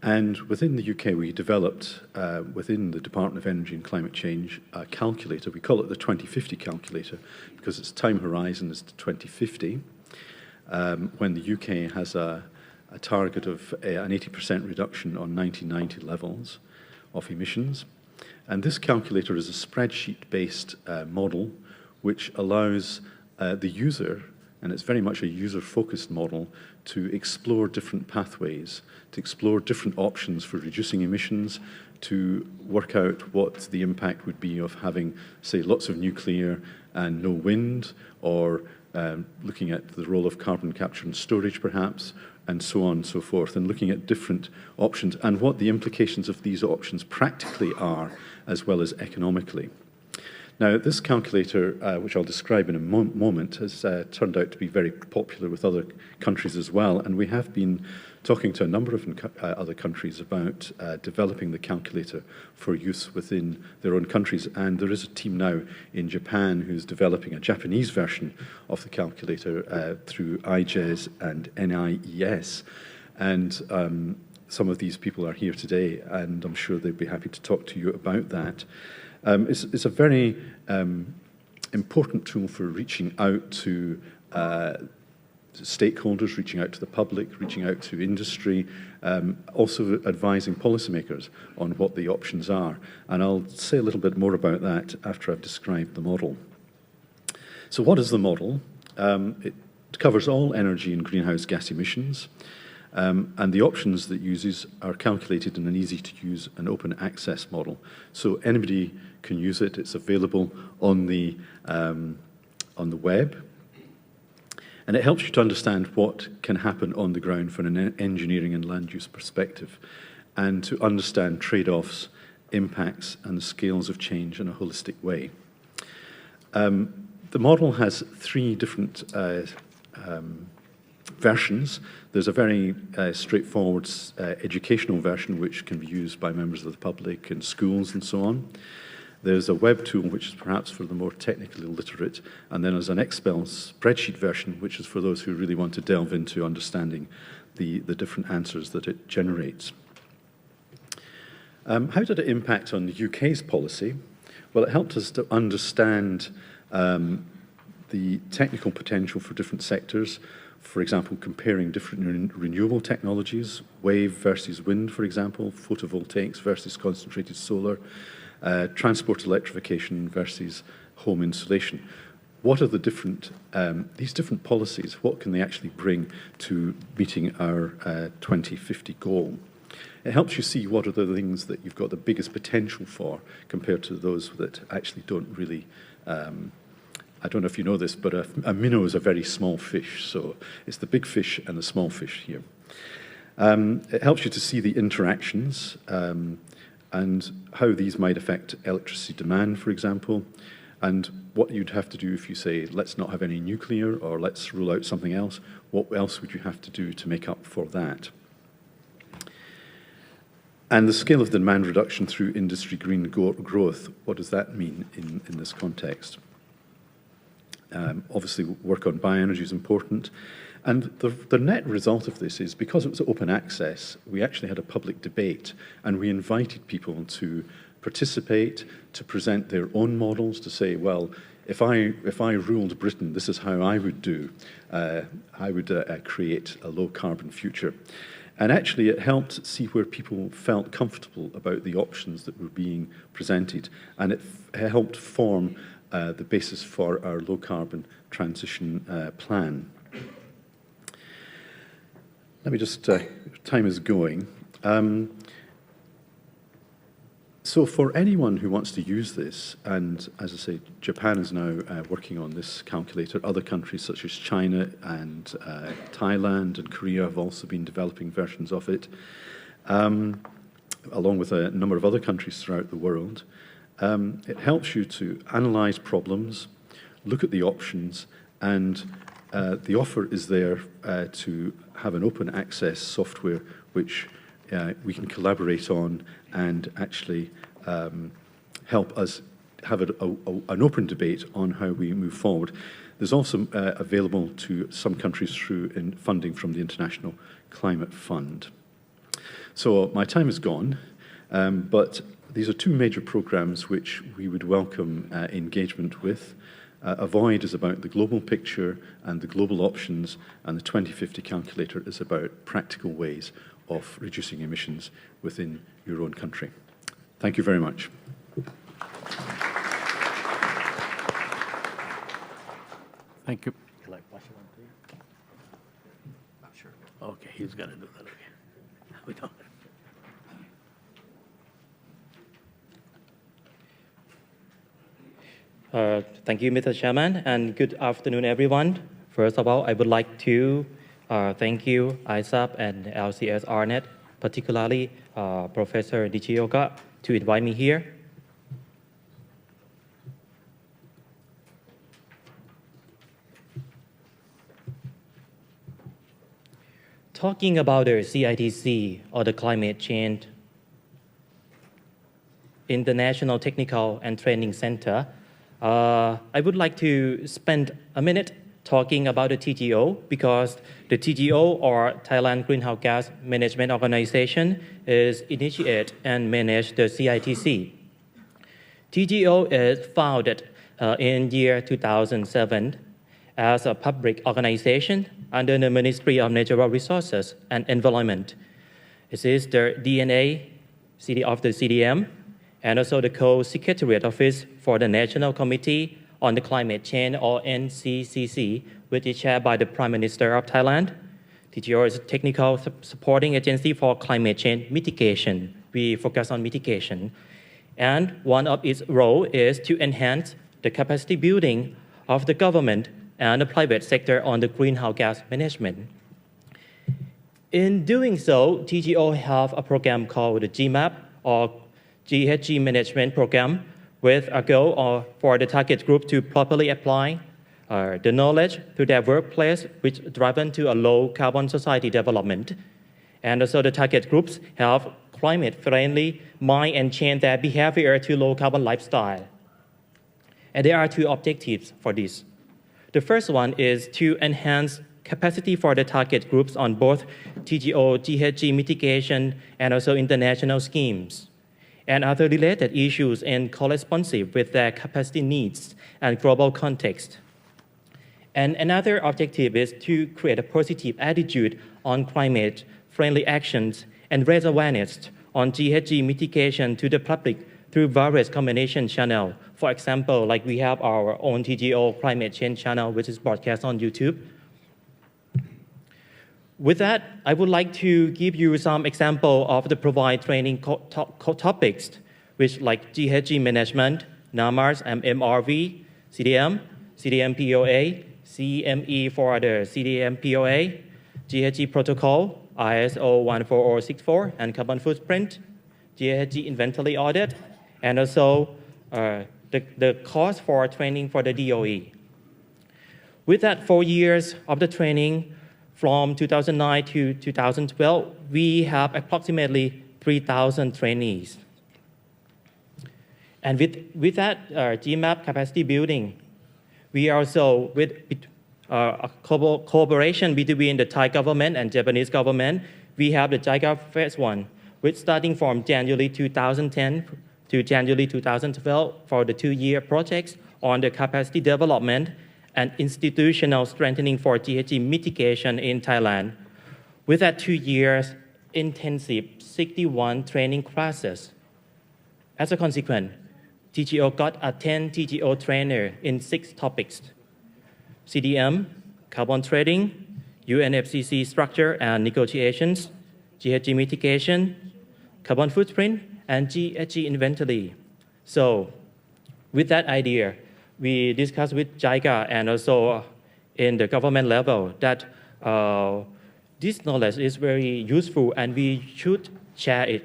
And within the UK, we developed, within the Department of Energy and Climate Change, a calculator. We call it the 2050 calculator because its time horizon is to 2050, when the UK has a target of an 80% reduction on 1990 levels of emissions. And this calculator is a spreadsheet-based model which allows the user, and it's very much a user-focused model, to explore different pathways, to explore different options for reducing emissions, to work out what the impact would be of having, say, lots of nuclear and no wind, or looking at the role of carbon capture and storage, perhaps, and so on and so forth, and looking at different options and what the implications of these options practically are, as well as economically. Now, this calculator, which I'll describe in a moment, has turned out to be very popular with other countries as well, and we have been talking to a number of other countries about developing the calculator for use within their own countries, and there is a team now in Japan who's developing a Japanese version of the calculator through IGES and NIES, and some of these people are here today, and I'm sure they'd be happy to talk to you about that. It's a very important tool for reaching out to stakeholders, reaching out to the public, reaching out to industry, also advising policymakers on what the options are. And I'll say a little bit more about that after I've described the model. So what is the model? It covers all energy and greenhouse gas emissions. And the options that it uses are calculated in an easy-to-use and open access model. So anybody can use it. It's available on the web. And it helps you to understand what can happen on the ground from an engineering and land use perspective, and to understand trade-offs, impacts, and the scales of change in a holistic way. The model has 3 different versions. There's a very straightforward educational version which can be used by members of the public in schools and so on. There's a web tool which is perhaps for the more technically literate, and then there's an Excel spreadsheet version which is for those who really want to delve into understanding the different answers that it generates. How did it impact on the UK's policy? Well, it helped us to understand the technical potential for different sectors, for example, comparing different renewable technologies, wave versus wind, for example, photovoltaics versus concentrated solar, transport electrification versus home insulation. What are the different, these different policies, what can they actually bring to meeting our 2050 goal? It helps you see what are the things that you've got the biggest potential for compared to those that actually don't really, I don't know if you know this, but a minnow is a very small fish, so it's the big fish and the small fish here. It helps you to see the interactions and how these might affect electricity demand, for example, and what you'd have to do if you say, let's not have any nuclear or let's rule out something else. What else would you have to do to make up for that? And the scale of the demand reduction through industry green growth, what does that mean in this context? Obviously, work on bioenergy is important. And the net result of this is, because it was open access, we actually had a public debate, and we invited people to participate, to present their own models, to say, well, if I ruled Britain, this is how I would do. I would create a low-carbon future. And actually, it helped see where people felt comfortable about the options that were being presented, and it helped form the basis for our low-carbon transition plan. Let me just, time is going. So for anyone who wants to use this, and as I say, Japan is now working on this calculator. Other countries such as China and Thailand and Korea have also been developing versions of it, along with a number of other countries throughout the world. It helps you to analyze problems, look at the options, and the offer is there to have an open access software which we can collaborate on and actually help us have an open debate on how we move forward. There's also available to some countries through funding from the International Climate Fund. So my time is gone, but these are two major programs which we would welcome engagement with. Avoid is about the global picture and the global options, and the 2050 calculator is about practical ways of reducing emissions within your own country. Thank you very much. Thank you. Sure. Okay, he's got to do that. Okay. We don't. Thank you, Mr. Chairman, and good afternoon, everyone. First of all, I would like to thank you, ISAP and LCS-RNet, particularly Professor Nishioka, to invite me here. Talking about the CITC, or the Climate Change International Technical and Training Center, I would like to spend a minute talking about the TGO, because the TGO, or Thailand Greenhouse Gas Management Organization, is initiate and manage the CITC. TGO is founded in year 2007 as a public organization under the Ministry of Natural Resources and Environment. It is the DNA of the CDM, and also the Co-Secretariat Office for the National Committee on the Climate Change, or NCCC, which is chaired by the Prime Minister of Thailand. TGO is a technical supporting agency for climate change mitigation. We focus on mitigation. And one of its roles is to enhance the capacity building of the government and the private sector on the greenhouse gas management. In doing so, TGO have a program called the GMAP, or GHG Management Program, with a goal for the target group to properly apply the knowledge to their workplace, which driven to a low-carbon society development. And also the target groups have climate-friendly mind and change their behavior to low-carbon lifestyle. And there are two objectives for this. The first one is to enhance capacity for the target groups on both TGO, GHG mitigation, and also international schemes, and other related issues and corresponsive with their capacity needs and global context. And another objective is to create a positive attitude on climate-friendly actions and raise awareness on GHG mitigation to the public through various communication channels. For example, like we have our own TGO climate change channel, which is broadcast on YouTube. With that, I would like to give you some example of the provide training topics, which like GHG management, NAMAS and MRV, CDM, CDM-POA, CME for the CDM-POA, GHG protocol, ISO 14064, and carbon footprint, GHG inventory audit, and also the cost for training for the DOE. With that 4 years of the training, from 2009 to 2012, we have approximately 3,000 trainees. And with that GMAP capacity building, we also, with a cooperation between the Thai government and Japanese government, we have the JICA Phase 1, which starting from January 2010 to January 2012 for the 2-year projects on the capacity development and institutional strengthening for GHG mitigation in Thailand. With that 2 years, intensive 61 training classes. As a consequence, TGO got a 10 TGO trainer in 6 topics: CDM, carbon trading, UNFCCC structure and negotiations, GHG mitigation, carbon footprint, and GHG inventory. So with that idea, we discussed with JICA and also in the government level that this knowledge is very useful and we should share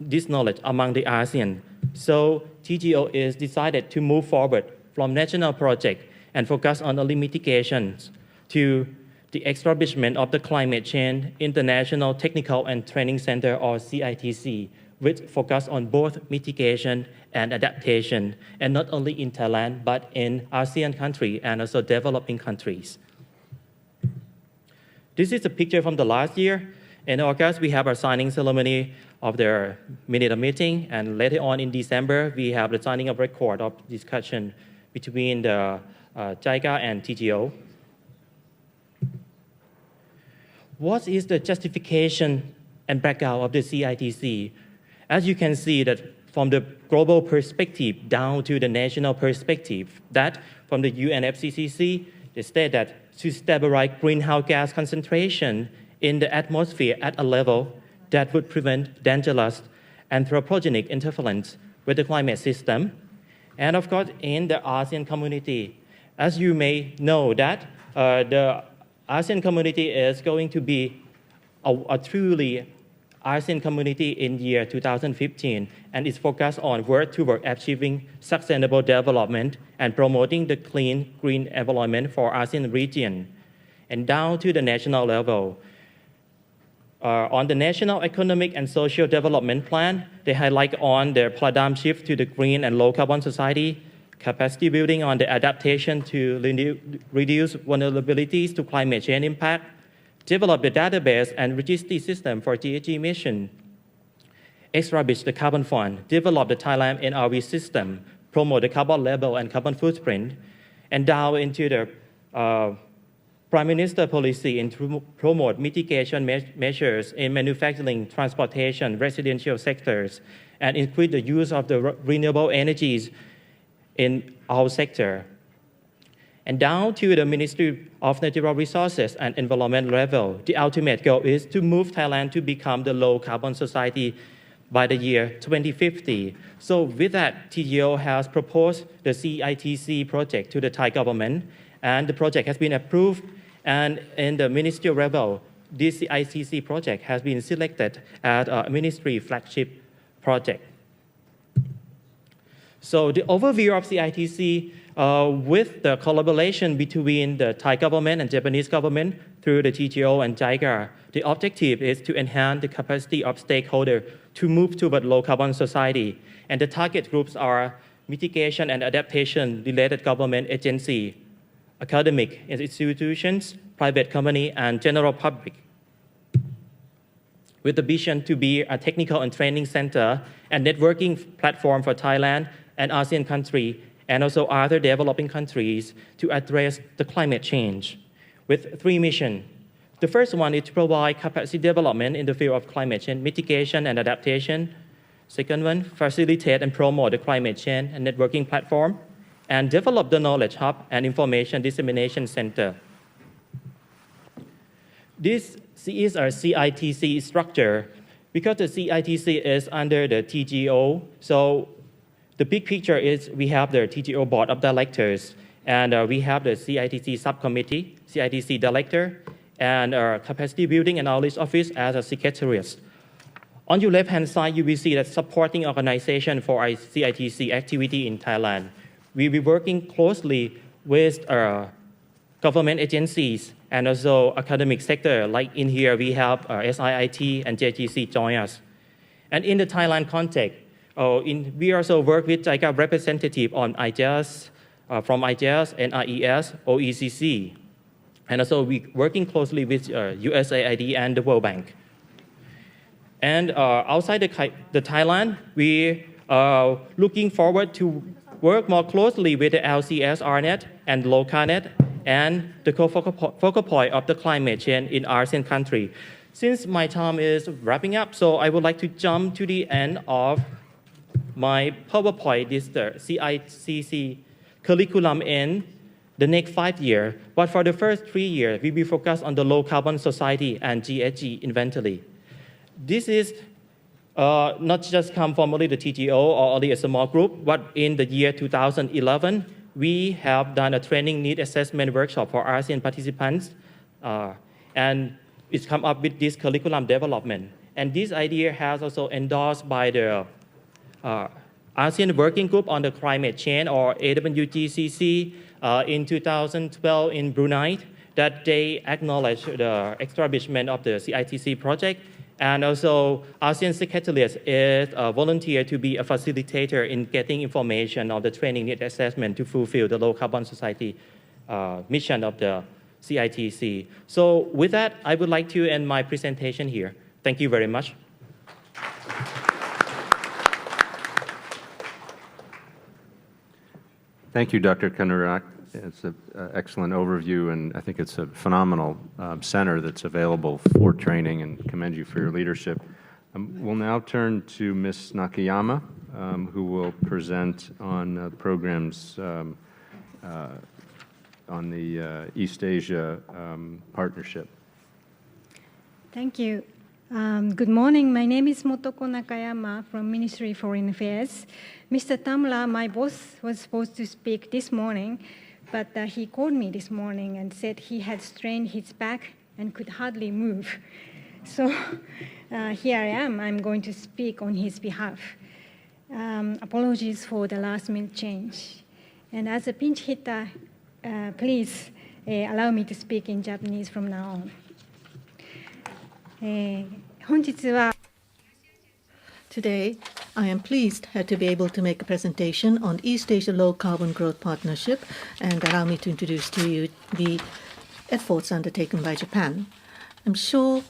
this knowledge among the ASEAN. So TGO is decided to move forward from national project and focus on early mitigations to the establishment of the Climate Change International Technical and Training Center, or CITC, which focus on both mitigation and adaptation, and not only in Thailand, but in ASEAN countries and also developing countries. This is a picture from the last year. In August, we have our signing ceremony of the minute of meeting, and later on in December, we have the signing of record of discussion between the JICA and TGO. What is the justification and background of the CITC? As you can see that from the global perspective down to the national perspective, that from the UNFCCC, they state that to stabilize greenhouse gas concentration in the atmosphere at a level that would prevent dangerous anthropogenic interference with the climate system. And of course, in the ASEAN community, as you may know that the ASEAN community is going to be a truly ASEAN community in year 2015, and is focused on work toward achieving sustainable development and promoting the clean, green environment for ASEAN region. And down to the national level, on the National Economic and Social Development Plan, they highlight on the paradigm shift to the green and low carbon society, capacity building on the adaptation to reduce vulnerabilities to climate change impact, develop the database and registry system for GHG emission, establish the carbon fund, develop the Thailand NRV system, promote the carbon label and carbon footprint, and down into the Prime Minister policy and to promote mitigation measures in manufacturing, transportation, residential sectors, and increase the use of the renewable energies in our sector. And down to the Ministry of Natural Resources and Environment level, the ultimate goal is to move Thailand to become the low carbon society by the year 2050. So with that, TGO has proposed the CITC project to the Thai government, and the project has been approved. And in the ministerial level, this CITC project has been selected as a ministry flagship project. So the overview of CITC with the collaboration between the Thai government and Japanese government through the TGO and JICA, the objective is to enhance the capacity of stakeholders to move toward low carbon society. And the target groups are mitigation and adaptation related government agency, academic institutions, private company, and general public, with the vision to be a technical and training center and networking platform for Thailand and ASEAN countries and also other developing countries to address the climate change with 3 missions. The first one is to provide capacity development in the field of climate change mitigation and adaptation. Second one, facilitate and promote the climate change and networking platform, and develop the knowledge hub and information dissemination center. This is our CITC structure. Because the CITC is under the TGO, so the big picture is we have the TGO board of directors, and we have the CITC subcommittee, CITC director, and our capacity building and outreach office as a secretariat. On your left-hand side, you will see that supporting organization for our CITC activity in Thailand. We will be working closely with government agencies and also academic sector. Like in here, we have SIIT and JGC join us. And in the Thailand context, we also work with JICA representative on IJAS, from IJAS, NIES, OECC. And also we working closely with USAID and the World Bank. And outside the Thailand, we are looking forward to work more closely with the LCS RNet and LOCANet and the focal point of the climate change in ASEAN country. Since my time is wrapping up, so I would like to jump to the end of my PowerPoint, this the CICC curriculum in the next 5 years. But for the first 3 years, we will focus on the low carbon society and GHG inventory. This is not just come from only the TGO or only a small group, but in the year 2011, we have done a training need assessment workshop for ASEAN participants, and it's come up with this curriculum development. And this idea has also endorsed by the ASEAN Working Group on the Climate Change, or AWGCC, in 2012 in Brunei, that they acknowledge the establishment of the CITC project. And also, ASEAN Secretariat is volunteered to be a facilitator in getting information on the training need assessment to fulfill the low carbon society mission of the CITC. So with that, I would like to end my presentation here. Thank you very much. Thank you, Dr. Kanurak. It's an excellent overview, and I think it's a phenomenal center that's available for training, and commend you for your leadership. We'll now turn to Ms. Nakayama, who will present on programs on the East Asia partnership. Thank you. Good morning. My name is Motoko Nakayama from Ministry of Foreign Affairs. Mr. Tamla, my boss, was supposed to speak this morning, but he called me this morning and said he had strained his back and could hardly move. So here I am. I'm going to speak on his behalf. Apologies for the last-minute change. And as a pinch hitter, please allow me to speak in Japanese from now on. Today, I am pleased to be able to make a presentation on East Asia Low Carbon Growth Partnership, and allow me to introduce to you the efforts undertaken by Japan. I'm sure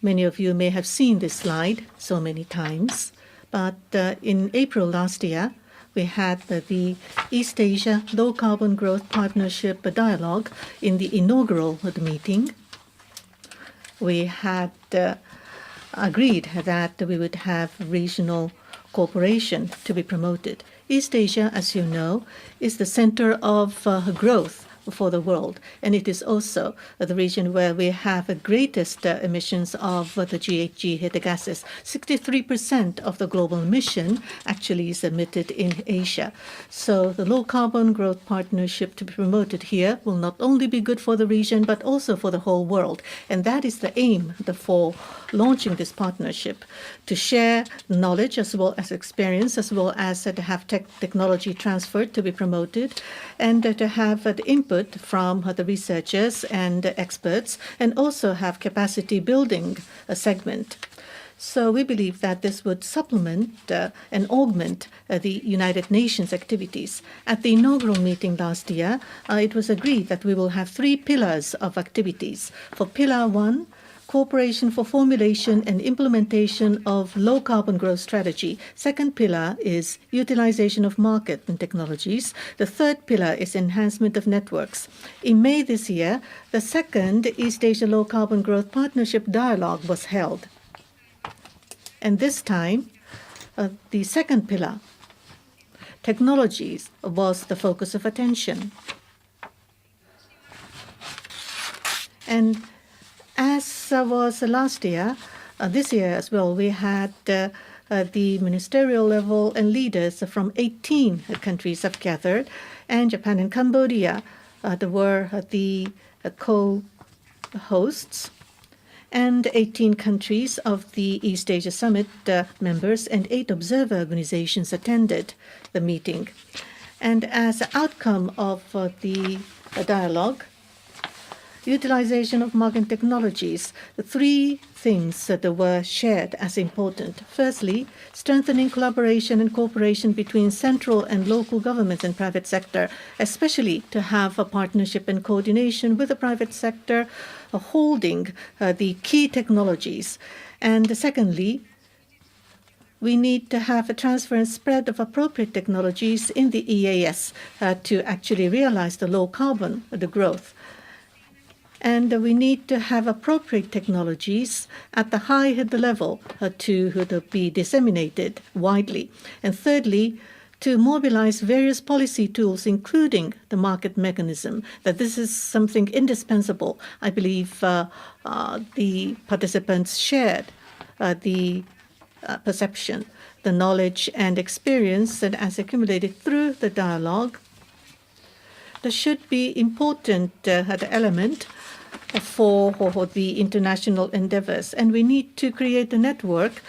many of you may have seen this slide so many times, but in April last year, we had the East Asia Low Carbon Growth Partnership dialogue in the inaugural meeting. We had agreed that we would have regional cooperation to be promoted. East Asia, as you know, is the center of growth for the world, and it is also the region where we have the greatest emissions of the GHG gases. 63% of the global emission actually is emitted in Asia. So the low carbon growth partnership to be promoted here will not only be good for the region, but also for the whole world. And that is the aim for launching this partnership, to share knowledge as well as experience, as well as to have technology transferred to be promoted, and to have the input from the researchers and experts, and also have capacity building segment. So we believe that this would supplement and augment the United Nations activities. At the inaugural meeting last year, it was agreed that we will have 3 pillars of activities. For Pillar 1, cooperation for formulation and implementation of low-carbon growth strategy. Second pillar is utilization of market and technologies. The third pillar is enhancement of networks. In May this year, the second East Asia Low-Carbon Growth Partnership Dialogue was held. And this time, the second pillar, technologies, was the focus of attention. And as was last year, this year as well, we had the ministerial level and leaders from 18 countries have gathered, and Japan and Cambodia were the co-hosts, and 18 countries of the East Asia Summit members and 8 observer organizations attended the meeting. And as an outcome of the dialogue, utilization of market technologies, the 3 things that were shared as important. Firstly, strengthening collaboration and cooperation between central and local governments and private sector, especially to have a partnership and coordination with the private sector holding the key technologies. And secondly, we need to have a transfer and spread of appropriate technologies in the EAS to actually realize the low carbon, the growth. And we need to have appropriate technologies at the high level to be disseminated widely. And thirdly, to mobilize various policy tools, including the market mechanism, that this is something indispensable. I believe the participants shared the perception, the knowledge and experience that as accumulated through the dialogue. There should be important element for the international endeavors, and we need to create a network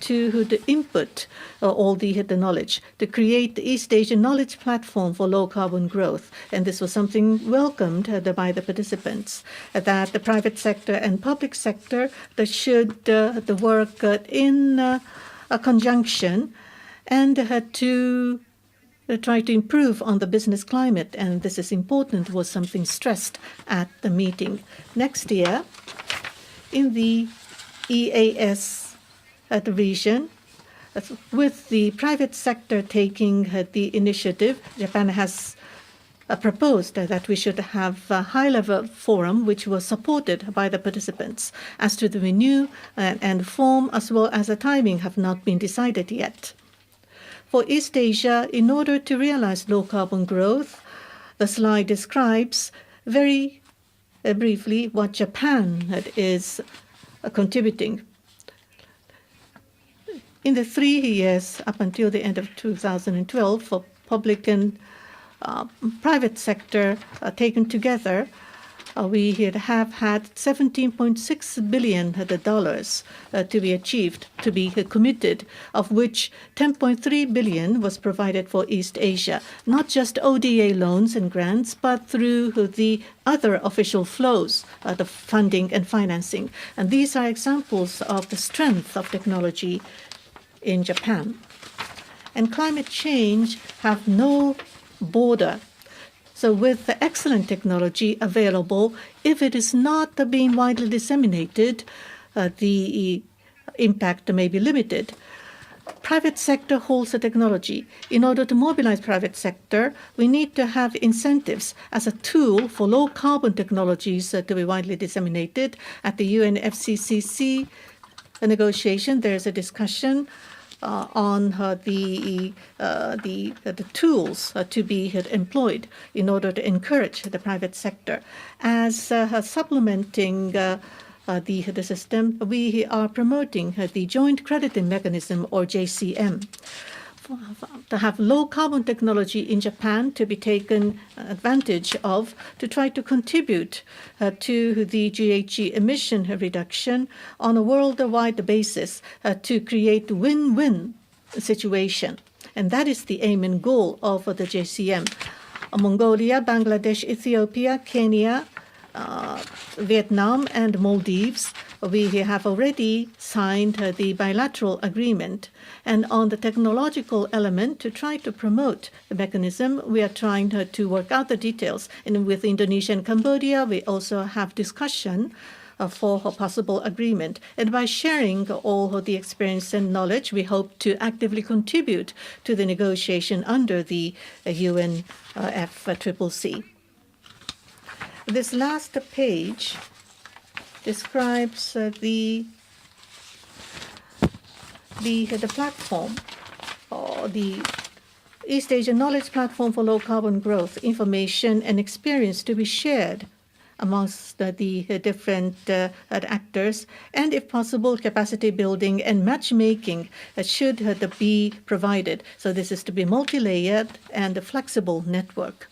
to input all the knowledge, to create the East Asian knowledge platform for low carbon growth. And this was something welcomed by the participants, that the private sector and public sector should work in a conjunction and to try to improve on the business climate, and this is important, was something stressed at the meeting. Next year, in the EAS region, with the private sector taking the initiative, Japan has proposed that we should have a high-level forum which was supported by the participants. As to the venue and form as well as the timing have not been decided yet. For East Asia, in order to realize low-carbon growth, the slide describes very briefly what Japan is contributing. In the 3 years up until the end of 2012, for public and private sector taken together, we have had $17.6 billion to be achieved, to be committed, of which $10.3 billion was provided for East Asia, not just ODA loans and grants, but through the other official flows, the funding and financing. And these are examples of the strength of technology in Japan. And climate change have no border. So with the excellent technology available, if it is not being widely disseminated, the impact may be limited. Private sector holds the technology. In order to mobilize private sector, we need to have incentives as a tool for low carbon technologies to be widely disseminated. At the UNFCCC negotiation, there is a discussion on the tools to be employed in order to encourage the private sector. As supplementing the system, we are promoting the Joint Crediting Mechanism, or JCM, to have low carbon technology in Japan to be taken advantage of to try to contribute to the GHG emission reduction on a worldwide basis to create win-win situation. And that is the aim and goal of the JCM. Mongolia, Bangladesh, Ethiopia, Kenya, Vietnam, and Maldives, we have already signed the bilateral agreement. And on the technological element, to try to promote the mechanism, we are trying to work out the details. And with Indonesia and Cambodia, we also have discussion for a possible agreement. And by sharing all of the experience and knowledge, we hope to actively contribute to the negotiation under the UNFCCC. This last page describes the platform, or the East Asia Knowledge Platform for Low Carbon Growth, information and experience to be shared amongst the different actors, and if possible, capacity building and matchmaking should be provided. So this is to be multi-layered and a flexible network.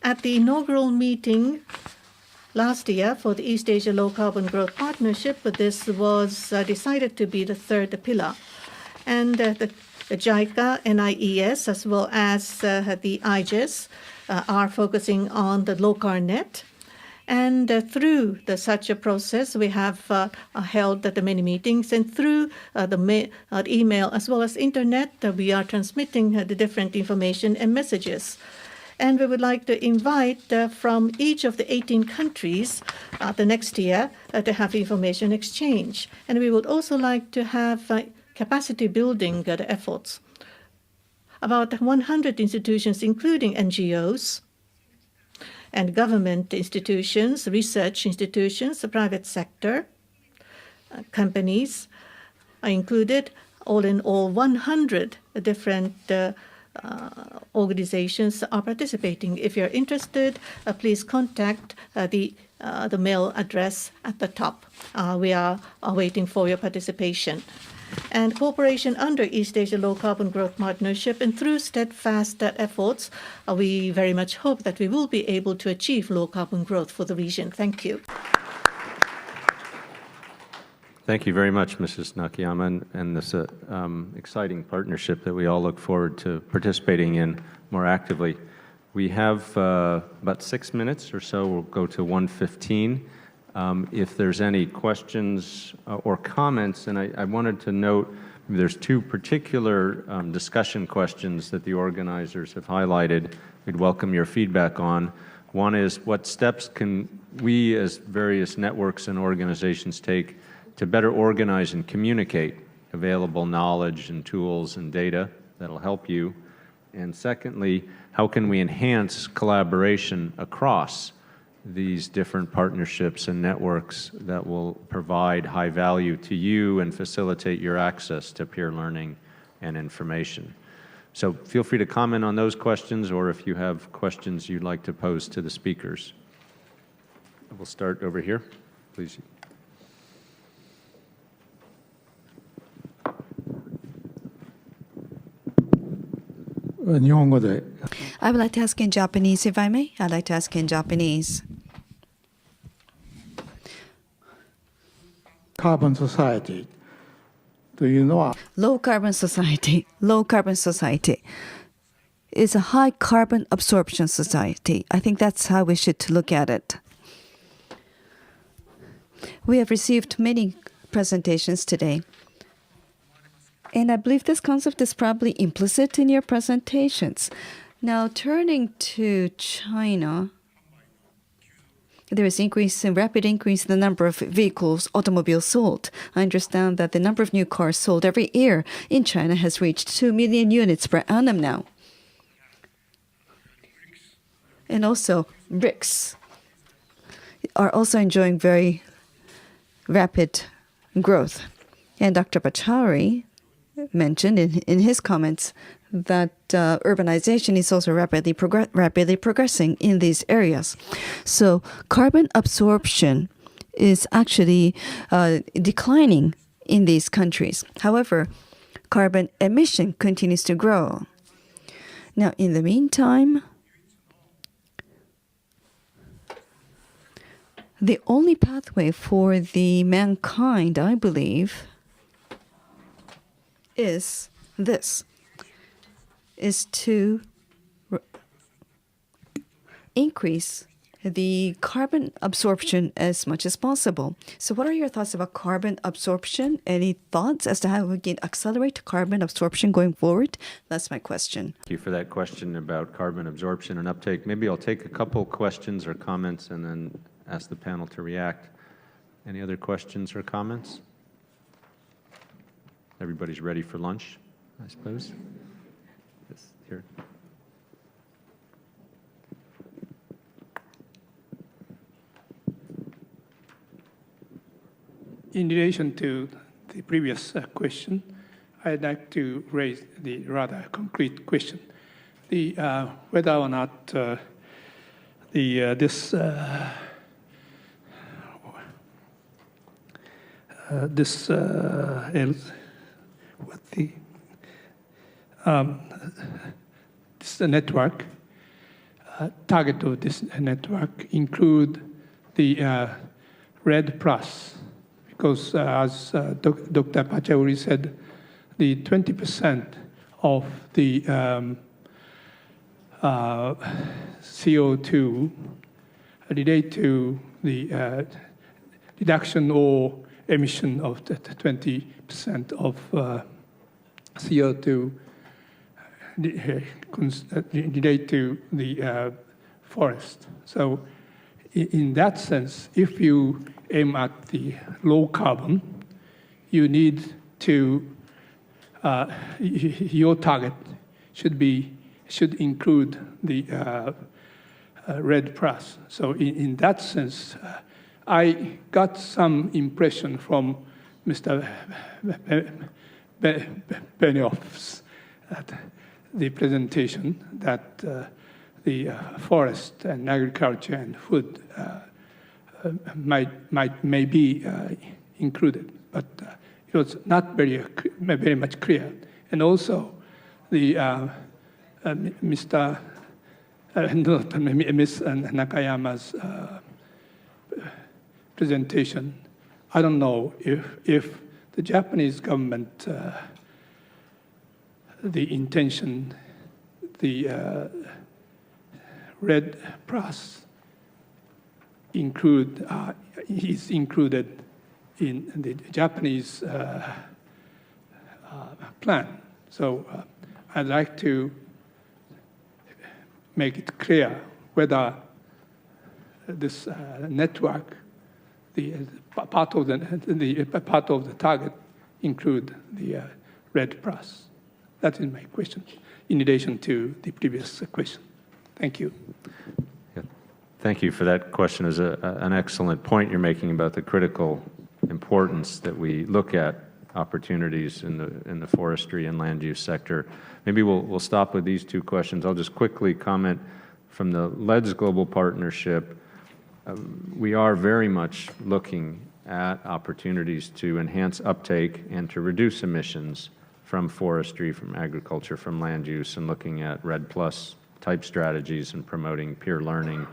At the inaugural meeting last year for the East Asia Low Carbon Growth Partnership, this was decided to be the third pillar. And the JICA, NIES, as well as the IGES are focusing on the LOCARNet. And through such a process, we have held the many meetings, and through the email as well as internet, we are transmitting the different information and messages. And we would like to invite from each of the 18 countries the next year to have information exchange. And we would also like to have capacity building efforts. About 100 institutions, including NGOs and government institutions, research institutions, the private sector, companies are included. All in all, 100 different organizations are participating. If you're interested, please contact the mail address at the top. We are waiting for your participation. And cooperation under East Asia Low Carbon Growth Partnership, and through steadfast efforts, we very much hope that we will be able to achieve low carbon growth for the region. Thank you. Thank you very much, Mrs. Nakayama, and this exciting partnership that we all look forward to participating in more actively. We have about 6 minutes or so. We'll go to 1:15. If there's any questions or comments, and I wanted to note there's two particular discussion questions that the organizers have highlighted. We'd welcome your feedback on. One is, what steps can we as various networks and organizations take to better organize and communicate available knowledge and tools and data that'll help you? And secondly, how can we enhance collaboration across these different partnerships and networks that will provide high value to you and facilitate your access to peer learning and information? So feel free to comment on those questions, or if you have questions you'd like to pose to the speakers. We'll start over here, please. I would like to ask in Japanese, if I may. I'd like to ask in Japanese. Carbon society. Do you know? Low carbon society is a high carbon absorption society. I think that's how we should look at it. We have received many presentations today. And I believe this concept is probably implicit in your presentations. Now, turning to China, there is rapid increase in the number of automobiles sold. I understand that the number of new cars sold every year in China has reached 2 million units per annum now. And also, BRICS are also enjoying very rapid growth. And Dr. Pachauri mentioned in his comments that urbanization is also rapidly progressing in these areas. So carbon absorption is actually declining in these countries. However, carbon emission continues to grow. Now, in the meantime, the only pathway for the mankind, I believe, is to increase the carbon absorption as much as possible. So what are your thoughts about carbon absorption? Any thoughts as to how we can accelerate carbon absorption going forward? That's my question. Thank you for that question about carbon absorption and uptake. Maybe I'll take a couple questions or comments and then ask the panel to react. Any other questions or comments? Everybody's ready for lunch, I suppose. Yes, here. In relation to the previous question, I'd like to raise the rather concrete question: whether or not this network target of this network include the red plus. Because as Dr. Pachauri said, the 20% of the CO2 relate to the reduction or emission of the 20% of CO2 relate to the forest. So in that sense, if you aim at the low carbon, you need to, your target should include the red plus. So in that sense, I got some impression from Mr. Benioff's the presentation that the forest and agriculture and food may be included, but it was not very much clear. And also, the Ms. Nakayama's presentation, I don't know if the Japanese government, the intention, the red plus is included in the Japanese plan. So I'd like to make it clear whether this network, the part of the target, include the red plus. That is my question in relation to the previous question. Thank you. Thank you for that question. It's an excellent point you're making about the critical importance that we look at opportunities in the forestry and land use sector. Maybe we'll stop with these two questions. I'll just quickly comment from the LEDS Global Partnership. We are very much looking at opportunities to enhance uptake and to reduce emissions from forestry, from agriculture, from land use, and looking at RED Plus type strategies and promoting peer learning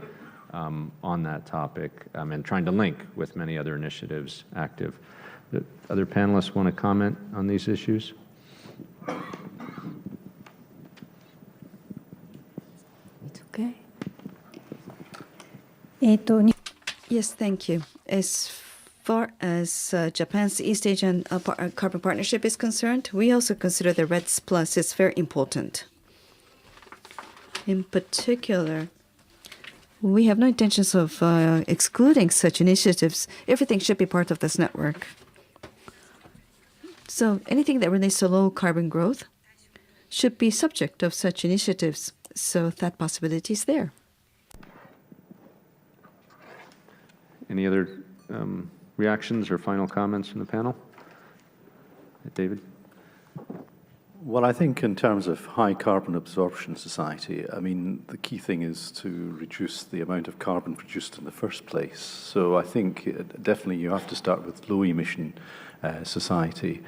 on that topic, and trying to link with many other initiatives active. The other panelists want to comment on these issues? It's okay. Yes, thank you. As far as Japan's East Asian Carbon Partnership is concerned, we also consider the REDS Plus is very important. In particular, we have no intentions of excluding such initiatives. Everything should be part of this network. So anything that relates to low carbon growth should be subject of such initiatives. So that possibility is there. Any other reactions or final comments from the panel? David? Well, I think in terms of high carbon absorption society, I mean, the key thing is to reduce the amount of carbon produced in the first place. So I think definitely you have to start with low emission society.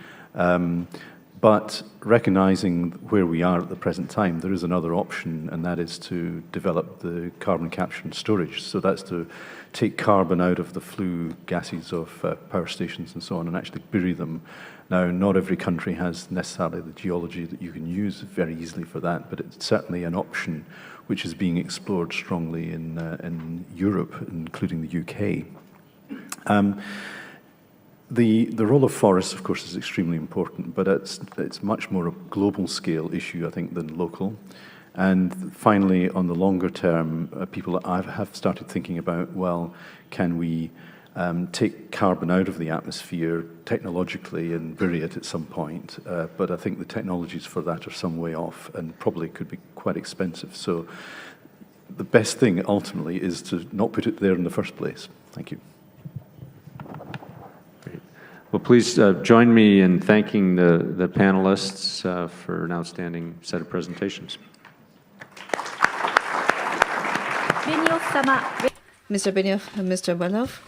But recognizing where we are at the present time, there is another option, and that is to develop the carbon capture and storage. So that's to take carbon out of the flue gases of power stations and so on and actually bury them. Now, not every country has necessarily the geology that you can use very easily for that, but it's certainly an option which is being explored strongly in Europe, including the UK. The role of forests, of course, is extremely important, but it's much more a global scale issue, I think, than local. And finally, on the longer term, people have started thinking about, well, can we take carbon out of the atmosphere technologically and bury it at some point. But I think the technologies for that are some way off and probably could be quite expensive. So the best thing ultimately is to not put it there in the first place. Thank you. Great. Well, please join me in thanking the panelists for an outstanding set of presentations. Mr. Benioff, Mr. Belov,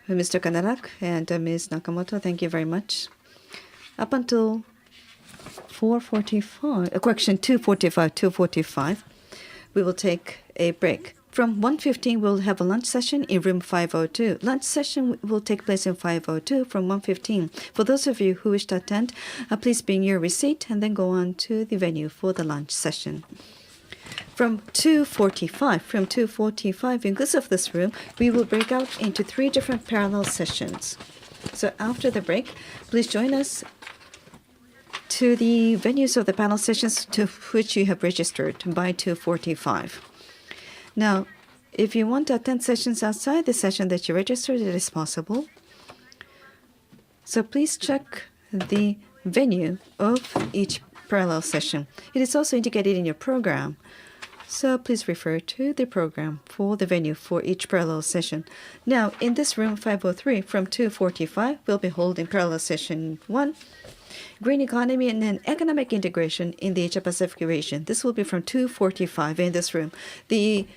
Mr. Kanarak, and Ms. Nakamoto, thank you very much. Up until 2:45, we will take a break. From 1:15, we'll have a lunch session in room 502. Lunch session will take place in 502 from 1:15. For those of you who wish to attend, please bring your receipt and then go on to the venue for the lunch session. From 2:45, inclusive of this room, we will break out into 3 different parallel sessions. So after the break, please join us to the venues of the panel sessions to which you have registered by 2:45. Now, if you want to attend sessions outside the session that you registered, it is possible. So please check the venue of each parallel session. It is also indicated in your program. So please refer to the program for the venue for each parallel session. Now, in this room 503, from 2:45, we'll be holding parallel session 1, Green Economy and then Economic Integration in the Asia-Pacific region. This will be from 2:45 in this room. The